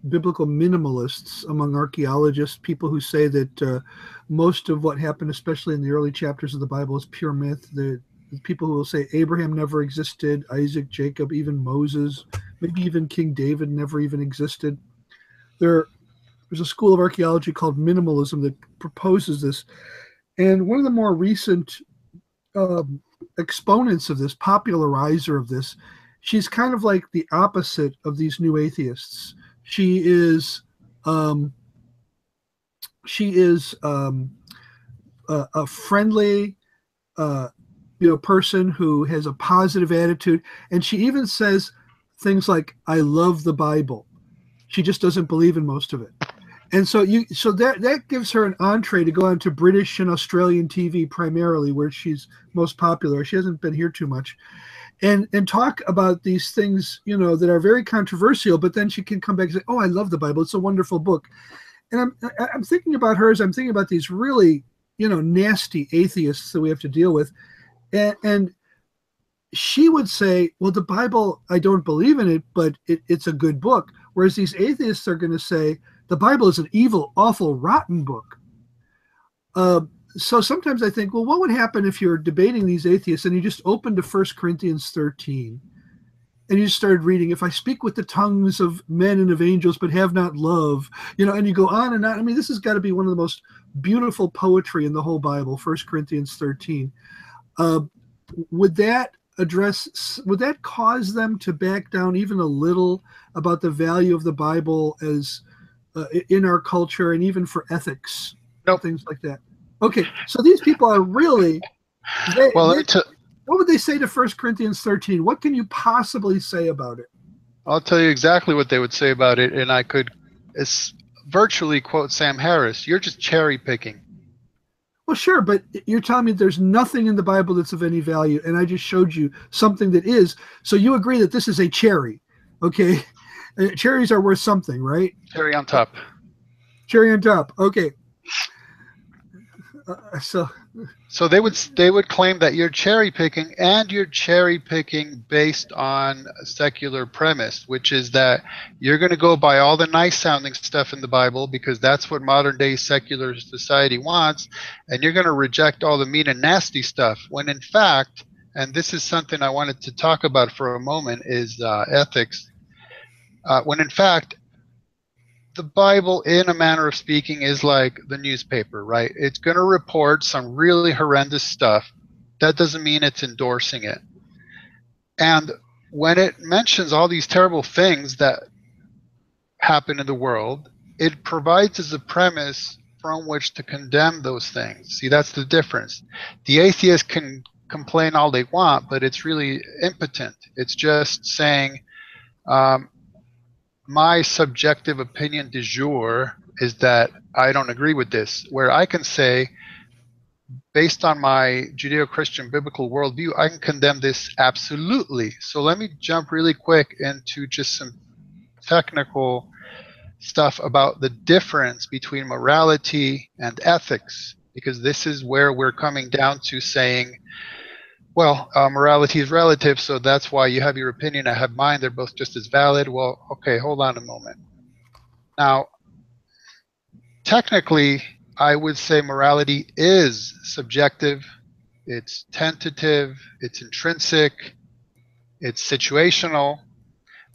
biblical minimalists among archaeologists, people who say that most of what happened, especially in the early chapters of the Bible, is pure myth. The people who will say Abraham never existed, Isaac, Jacob, even Moses, maybe even King David never even existed. There's a school of archaeology called minimalism that proposes this. And one of the more recent exponents of this, popularizer of this, she's kind of like the opposite of these new atheists. She is a friendly, person who has a positive attitude, and she even says things like, "I love the Bible." She just doesn't believe in most of it, and so that gives her an entree to go on to British and Australian TV primarily, where she's most popular. She hasn't been here too much. And talk about these things, that are very controversial, but then she can come back and say, "Oh, I love the Bible. It's a wonderful book." And I'm thinking about her as I'm thinking about these really, nasty atheists that we have to deal with. And she would say, "Well, the Bible, I don't believe in it, but it's a good book." Whereas these atheists are going to say, "The Bible is an evil, awful, rotten book." So sometimes I think, well, what would happen if you're debating these atheists and you just opened to 1 Corinthians 13 and you just started reading, "If I speak with the tongues of men and of angels but have not love," and you go on and on. I mean, this has got to be one of the most beautiful poetry in the whole Bible, 1 Corinthians 13. Would that cause them to back down even a little about the value of the Bible as in our culture and even for ethics? Nope. Things like that. Okay, so these people are really. What would they say to 1 Corinthians 13? What can you possibly say about it? I'll tell you exactly what they would say about it, and I could virtually quote Sam Harris. You're just cherry picking. Well, sure, but you're telling me there's nothing in the Bible that's of any value, and I just showed you something that is. So you agree that this is a cherry, okay? Cherries are worth something, right? Cherry on top. Cherry on top, okay. So they would claim that you're cherry picking, and you're cherry picking based on a secular premise, which is that you're going to go by all the nice sounding stuff in the Bible because that's what modern day secular society wants, and you're going to reject all the mean and nasty stuff. When in fact, and this is something I wanted to talk about for a moment, is ethics. When in fact, the Bible, in a manner of speaking, is like the newspaper, right? It's going to report some really horrendous stuff. That doesn't mean it's endorsing it. And when it mentions all these terrible things that happen in the world, it provides as a premise from which to condemn those things. See, that's the difference. The atheist can complain all they want, but it's really impotent. It's just saying, my subjective opinion du jour is that I don't agree with this, where I can say, based on my Judeo-Christian biblical worldview, I can condemn this absolutely. So let me jump really quick into just some technical stuff about the difference between morality and ethics, because this is where we're coming down to saying, well, morality is relative, so that's why you have your opinion, I have mine, they're both just as valid. Well, okay, hold on a moment. Now, technically, I would say morality is subjective, it's tentative, it's intrinsic, it's situational,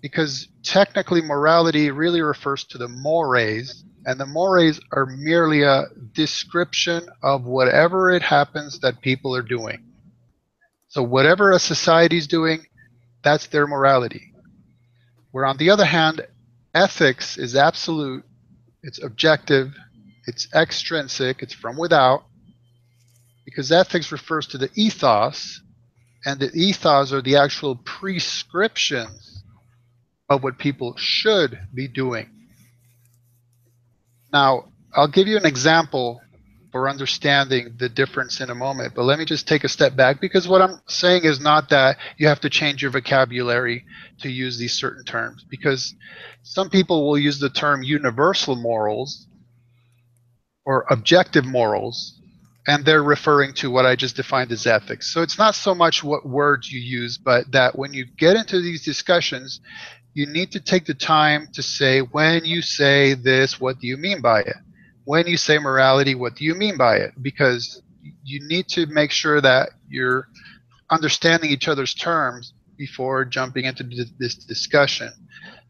because technically morality really refers to the mores, and the mores are merely a description of whatever it happens that people are doing. So whatever a society is doing, that's their morality. Where on the other hand, ethics is absolute, it's objective, it's extrinsic, it's from without, because ethics refers to the ethos, and the ethos are the actual prescriptions of what people should be doing. Now, I'll give you an example for understanding the difference in a moment, but let me just take a step back, because what I'm saying is not that you have to change your vocabulary to use these certain terms, because some people will use the term universal morals or objective morals, and they're referring to what I just defined as ethics. So it's not so much what words you use, but that when you get into these discussions, you need to take the time to say, when you say this, what do you mean by it? When you say morality, what do you mean by it? Because you need to make sure that you're understanding each other's terms before jumping into this discussion.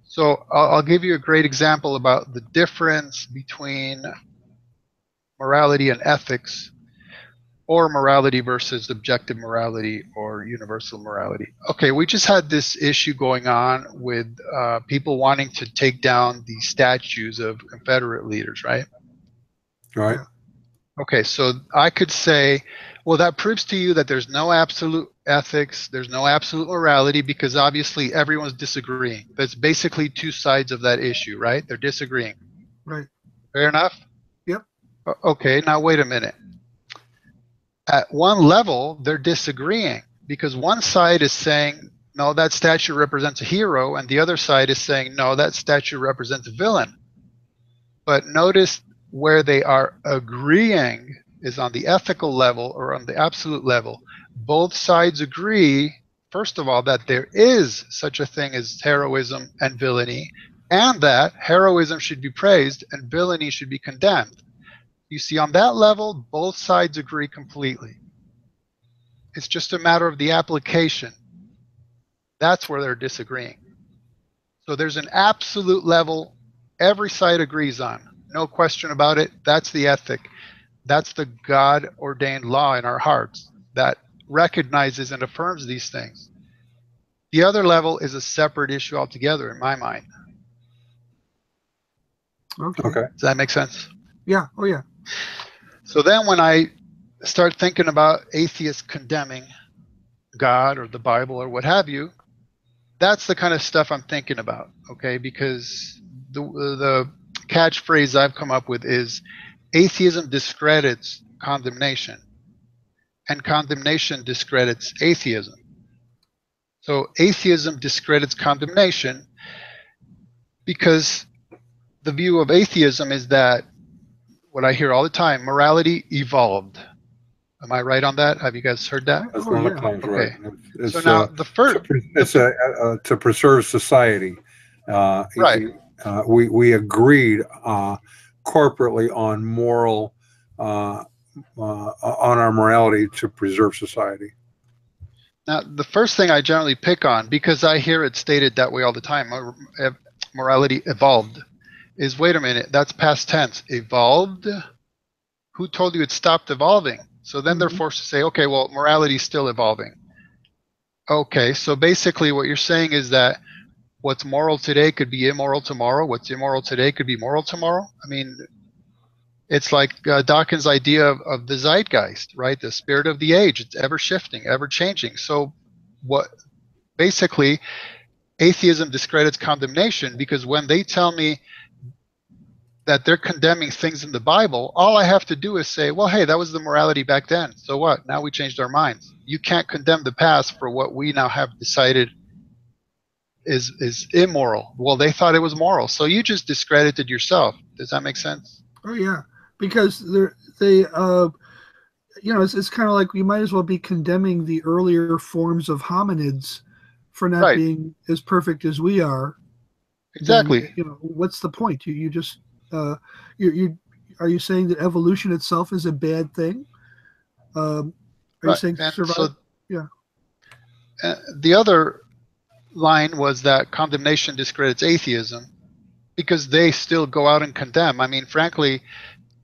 So I'll give you a great example about the difference between morality and ethics, or morality versus objective morality or universal morality. Okay, we just had this issue going on with people wanting to take down the statues of Confederate leaders, right? Right. Okay, so I could say, well, that proves to you that there's no absolute ethics, there's no absolute morality, because obviously everyone's disagreeing. That's basically two sides of that issue, right? They're disagreeing. Right. Fair enough? Yep. Okay, now wait a minute. At one level, they're disagreeing, because one side is saying, no, that statue represents a hero, and the other side is saying, no, that statue represents a villain. But notice where they are agreeing is on the ethical level or on the absolute level. Both sides agree, first of all, that there is such a thing as heroism and villainy, and that heroism should be praised and villainy should be condemned. You see, on that level, both sides agree completely. It's just a matter of the application. That's where they're disagreeing. So there's an absolute level every side agrees on. No question about it. That's the ethic. That's the God-ordained law in our hearts that recognizes and affirms these things. The other level is a separate issue altogether in my mind. Okay. Does that make sense? Yeah. Oh, yeah. So then when I start thinking about atheists condemning God or the Bible or what have you, that's the kind of stuff I'm thinking about, okay? Because the catchphrase I've come up with is atheism discredits condemnation, and condemnation discredits atheism. So atheism discredits condemnation because the view of atheism is that, what I hear all the time, morality evolved. Am I right on that? Have you guys heard that? That's one of the claims, right? Okay. It's, So now the first, to preserve society. right. We agreed corporately on moral on our morality to preserve society. Now, the first thing I generally pick on, because I hear it stated that way all the time, morality evolved, is wait a minute, that's past tense. Evolved? Who told you it stopped evolving? So then they're forced to say, okay, well, morality is still evolving. Okay, so basically what you're saying is that what's moral today could be immoral tomorrow. What's immoral today could be moral tomorrow. I mean, it's like Dawkins' idea of the zeitgeist, right? The spirit of the age. It's ever shifting, ever changing. So what basically atheism discredits condemnation, because when they tell me that they're condemning things in the Bible, all I have to do is say, well, hey, that was the morality back then. So what? Now we changed our minds. You can't condemn the past for what we now have decided is immoral. Well, they thought it was moral. So you just discredited yourself. Does that make sense? Oh, yeah. Because they you know, it's kind of like you might as well be condemning the earlier forms of hominids for not being as perfect as we are. Exactly. Then, you know, what's the point? You just are you saying that evolution itself is a bad thing? Are you saying survival? Yeah. The other line was that condemnation discredits atheism, because they still go out and condemn. I mean, frankly,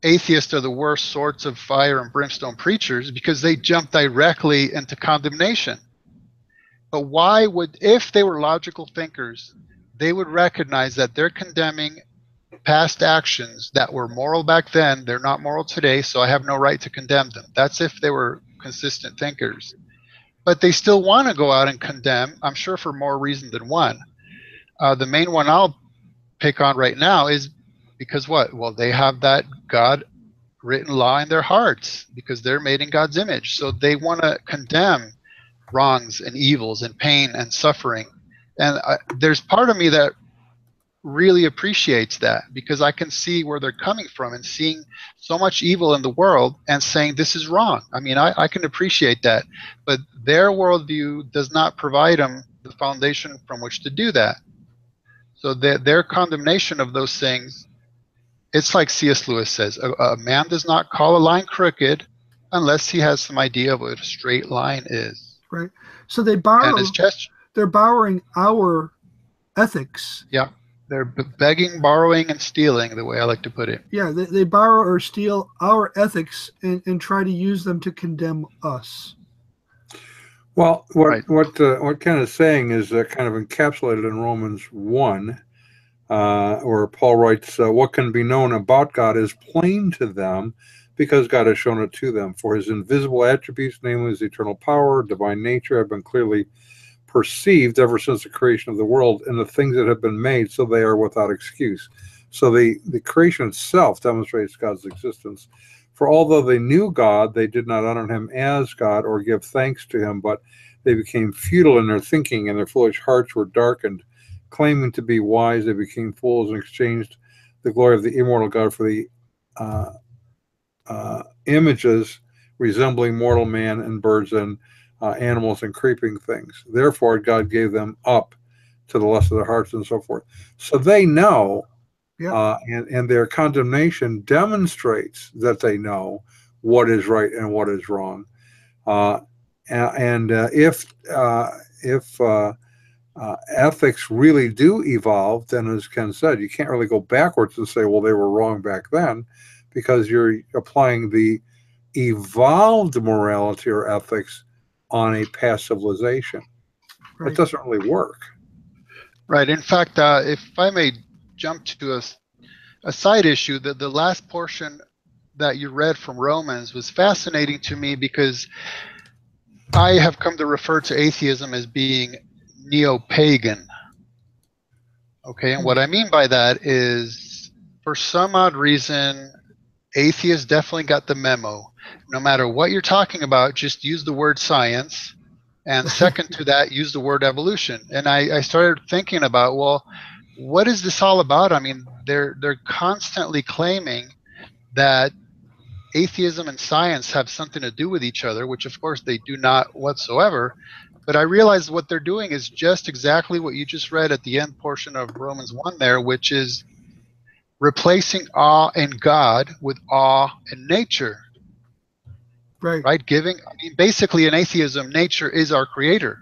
atheists are the worst sorts of fire and brimstone preachers, because they jump directly into condemnation. But why would, if they were logical thinkers, they would recognize that they're condemning past actions that were moral back then. They're not moral today, so I have no right to condemn them. That's if they were consistent thinkers. But they still want to go out and condemn, I'm sure for more reason than one. The main one I'll pick on right now is because what? Well, they have that God-written law in their hearts, because they're made in God's image. So they want to condemn wrongs and evils and pain and suffering. And there's part of me that really appreciates that, because I can see where they're coming from and seeing so much evil in the world and saying this is wrong. I mean, I can appreciate that, but their worldview does not provide them the foundation from which to do that. So their condemnation of those things, it's like C.S. Lewis says, a man does not call a line crooked unless he has some idea of what a straight line is. Right. So they borrow. They're borrowing our ethics. Yeah. They're begging, borrowing, and stealing, the way I like to put it. Yeah, they borrow or steal our ethics and try to use them to condemn us. Well, what Ken is saying is kind of encapsulated in Romans 1, where Paul writes, what can be known about God is plain to them, because God has shown it to them. For his invisible attributes, namely his eternal power, divine nature, have been clearly perceived ever since the creation of the world and the things that have been made, so they are without excuse. So the creation itself demonstrates God's existence. For although they knew God, they did not honor him as God or give thanks to him, but they became futile in their thinking, and their foolish hearts were darkened. Claiming to be wise, they became fools and exchanged the glory of the immortal God for the images resembling mortal man and birds and animals and creeping things. Therefore, God gave them up to the lust of their hearts and so forth. So they know, and their condemnation demonstrates that they know what is right and what is wrong. If ethics really do evolve, then as Ken said, you can't really go backwards and say, well, they were wrong back then, because you're applying the evolved morality or ethics on a past civilization. It doesn't really work. Right. In fact, if I may jump to a side issue, that the last portion that you read from Romans was fascinating to me, because I have come to refer to atheism as being neo-pagan. Okay, and what I mean by that is, for some odd reason, atheists definitely got the memo. No matter what you're talking about, just use the word science, and second to that, use the word evolution. And I started thinking about, well, what is this all about? I mean, they're constantly claiming that atheism and science have something to do with each other, which of course they do not whatsoever. But I realize what they're doing is just exactly what you just read at the end portion of Romans 1 there, which is replacing awe in God with awe in nature. Right. Right? Basically in atheism, nature is our creator.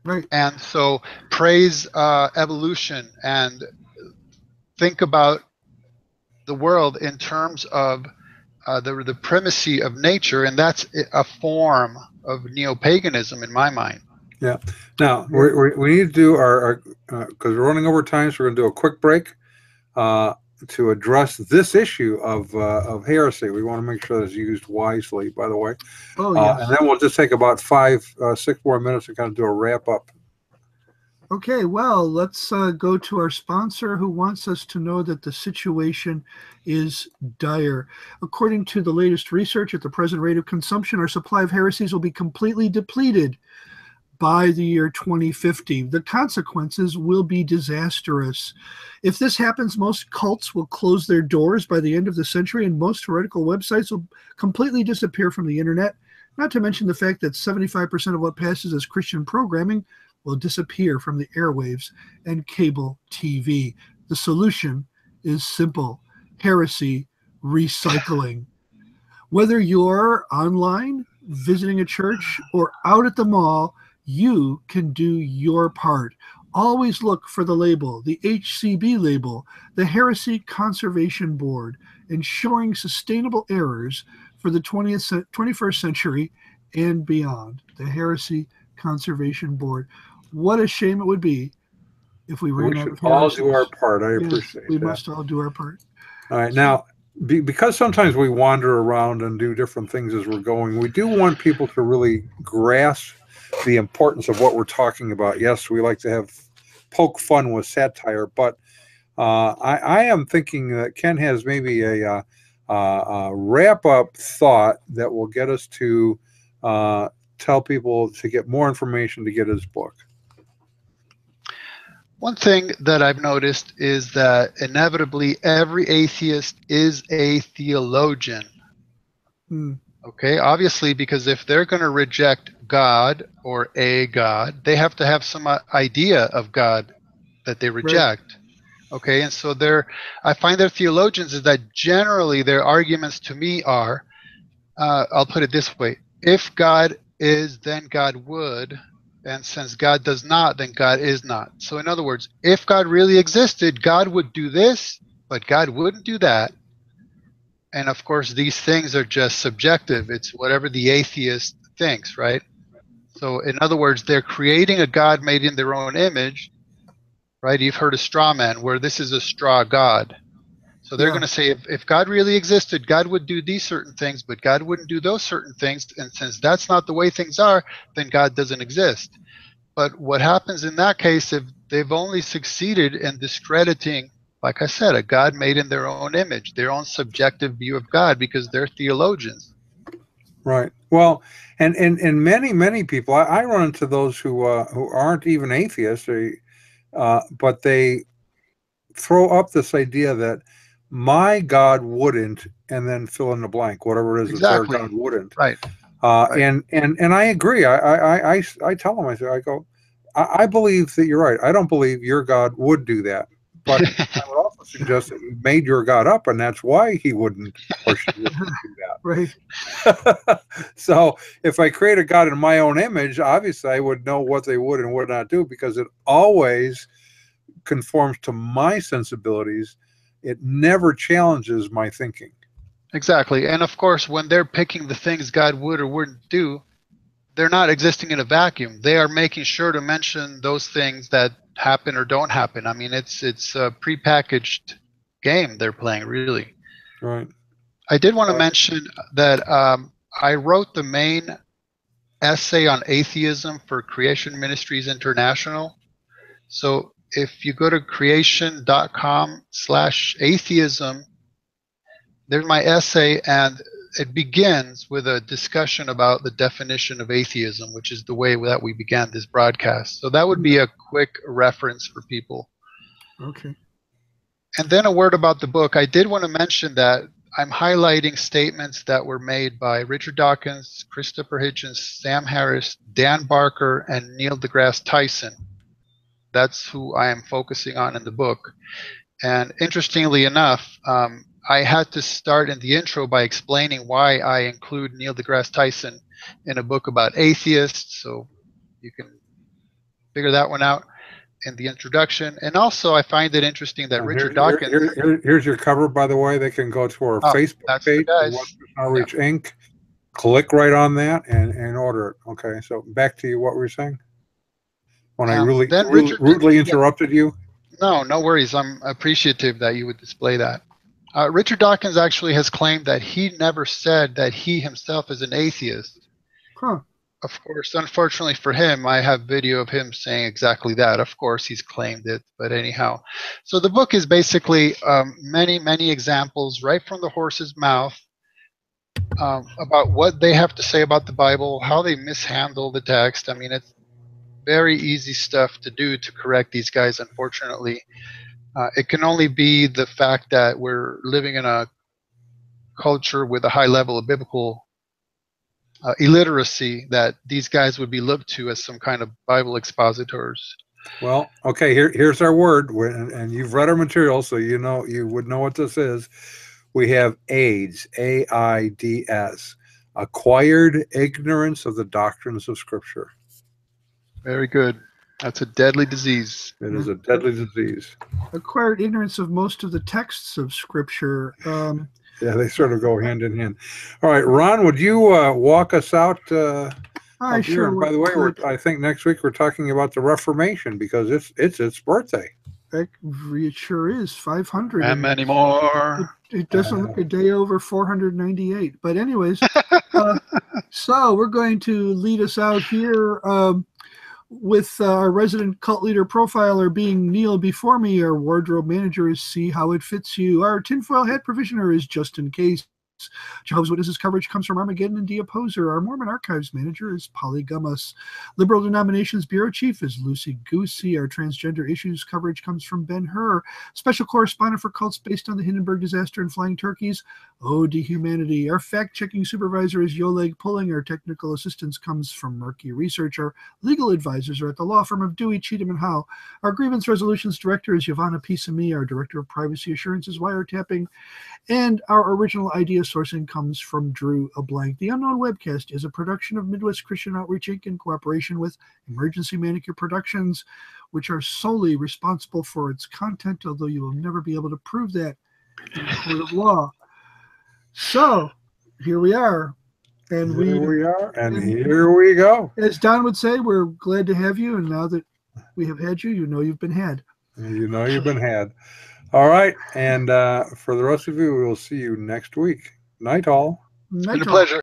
Right. And so praise evolution and think about the world in terms of the primacy of nature, and that's a form of neo-paganism in my mind. Yeah. Now, we need to do our because we're running over time, so we're going to do a quick break to address this issue of heresy. We want to make sure that it's used wisely, by the way. Oh, yes. And then we'll just take about 6 more minutes to kind of do a wrap-up. Okay, well, let's go to our sponsor who wants us to know that the situation is dire. According to the latest research, at the present rate of consumption, our supply of heresies will be completely depleted by the year 2050. The consequences will be disastrous. If this happens, most cults will close their doors by the end of the century, and most heretical websites will completely disappear from the internet, not to mention the fact that 75% of what passes as Christian programming will disappear from the airwaves and cable TV. The solution is simple: heresy recycling. Whether you're online, visiting a church, or out at the mall, you can do your part. Always look for the label, the HCB label, the Heresy Conservation Board, ensuring sustainable errors for the 21st century and beyond. The Heresy Conservation Board. What a shame it would be if we ran out of heresies. We should all do our part. I appreciate that. We must all do our part. All right. Now, because sometimes we wander around and do different things as we're going, we do want people to really grasp the importance of what we're talking about. Yes, we like to poke fun with satire, but I am thinking that Ken has maybe a wrap-up thought that will get us to tell people to get more information to get his book. One thing that I've noticed is that inevitably every atheist is a theologian. Okay, obviously, because if they're going to reject God or a God, they have to have some idea of God that they reject. Right. Okay, and so I find their theologians is that generally their arguments to me are, I'll put it this way: if God is, then God would, and since God does not, then God is not. So in other words, if God really existed, God would do this, but God wouldn't do that. And of course, these things are just subjective. It's whatever the atheist thinks, right? So in other words, they're creating a God made in their own image, right? You've heard of straw man, where this is a straw God. So they're going to say, if God really existed, God would do these certain things, but God wouldn't do those certain things. And since that's not the way things are, then God doesn't exist. But what happens in that case, if they've only succeeded in discrediting, like I said, a God made in their own image, their own subjective view of God, because they're theologians. Right. Well, and many people, I run into those who aren't even atheists, but they throw up this idea that my God wouldn't, and then fill in the blank, whatever it is that their God wouldn't. Right. Right. And I agree. I tell them, I go, I believe that you're right. I don't believe your God would do that. But I would also suggest that you made your God up, and that's why he wouldn't or she wouldn't do that. Right. So if I create a God in my own image, obviously I would know what they would and would not do, because it always conforms to my sensibilities. It never challenges my thinking. Exactly. And of course, when they're picking the things God would or wouldn't do, they're not existing in a vacuum. They are making sure to mention those things that happen or don't happen. I mean, it's a prepackaged game they're playing, really. Right. I did want to mention that I wrote the main essay on atheism for Creation Ministries International. So if you go to creation.com/atheism, there's my essay, and it begins with a discussion about the definition of atheism, which is the way that we began this broadcast. So that would be a quick reference for people. Okay. And then a word about the book. I did want to mention that I'm highlighting statements that were made by Richard Dawkins, Christopher Hitchens, Sam Harris, Dan Barker, and Neil deGrasse Tyson. That's who I am focusing on in the book. And interestingly enough, I had to start in the intro by explaining why I include Neil deGrasse Tyson in a book about atheists. So you can figure that one out in the introduction. And also, I find it interesting that Richard Dawkins. Here's your cover, by the way. They can go to our Facebook page, Western Outreach Inc. Click right on that and order it. Okay, so back to you. What were you saying? When I rudely interrupted you? No worries. I'm appreciative that you would display that. Richard Dawkins actually has claimed that he never said that he himself is an atheist. Huh. Of course, unfortunately for him, I have video of him saying exactly that. Of course, he's claimed it, but anyhow. So the book is basically many examples right from the horse's mouth about what they have to say about the Bible, how they mishandle the text. I mean, it's very easy stuff to do to correct these guys, unfortunately. It can only be the fact that we're living in a culture with a high level of biblical illiteracy that these guys would be looked to as some kind of Bible expositors. Well, okay, here's our word, and you've read our material, so you would know what this is. We have AIDS, AIDS, acquired ignorance of the doctrines of Scripture. Very good. That's a deadly disease. It is a deadly disease. Acquired ignorance of most of the texts of Scripture. Yeah, they sort of go hand in hand. All right, Ron, would you walk us out? Sure. And by the way, I think next week we're talking about the Reformation because it's its birthday. It sure is, 500. And many more. It doesn't look a day over 498. But anyways, so we're going to lead us out here with our resident cult leader profiler being Neil before me. Our wardrobe manager is See How It Fits You. Our tinfoil hat provisioner is Just In Case. Jehovah's Witnesses coverage comes from Armageddon and De-Opposer. Our Mormon Archives manager is Polly Gummas. Liberal Denominations Bureau Chief is Lucy Goosey. Our transgender issues coverage comes from Ben Hur. Special correspondent for cults based on the Hindenburg disaster and flying turkeys, Ode to Humanity. Our fact-checking supervisor is Yoleg Pulling. Our technical assistance comes from Murky Research. Our legal advisors are at the law firm of Dewey, Cheatham and Howe. Our grievance resolutions director is Yvonne Pisami. Our director of privacy assurance is Wiretapping. And our original idea sourcing comes from Drew LeBlanc. The Unknown Webcast is a production of Midwest Christian Outreach Inc. in cooperation with Emergency Manicure Productions, which are solely responsible for its content, although you will never be able to prove that in the court of law. So, here we are. And here we go. As Don would say, we're glad to have you, and now that we have had you, you know you've been had. You know you've been had. All right, and for the rest of you, we will see you next week. Night all. It's been a pleasure.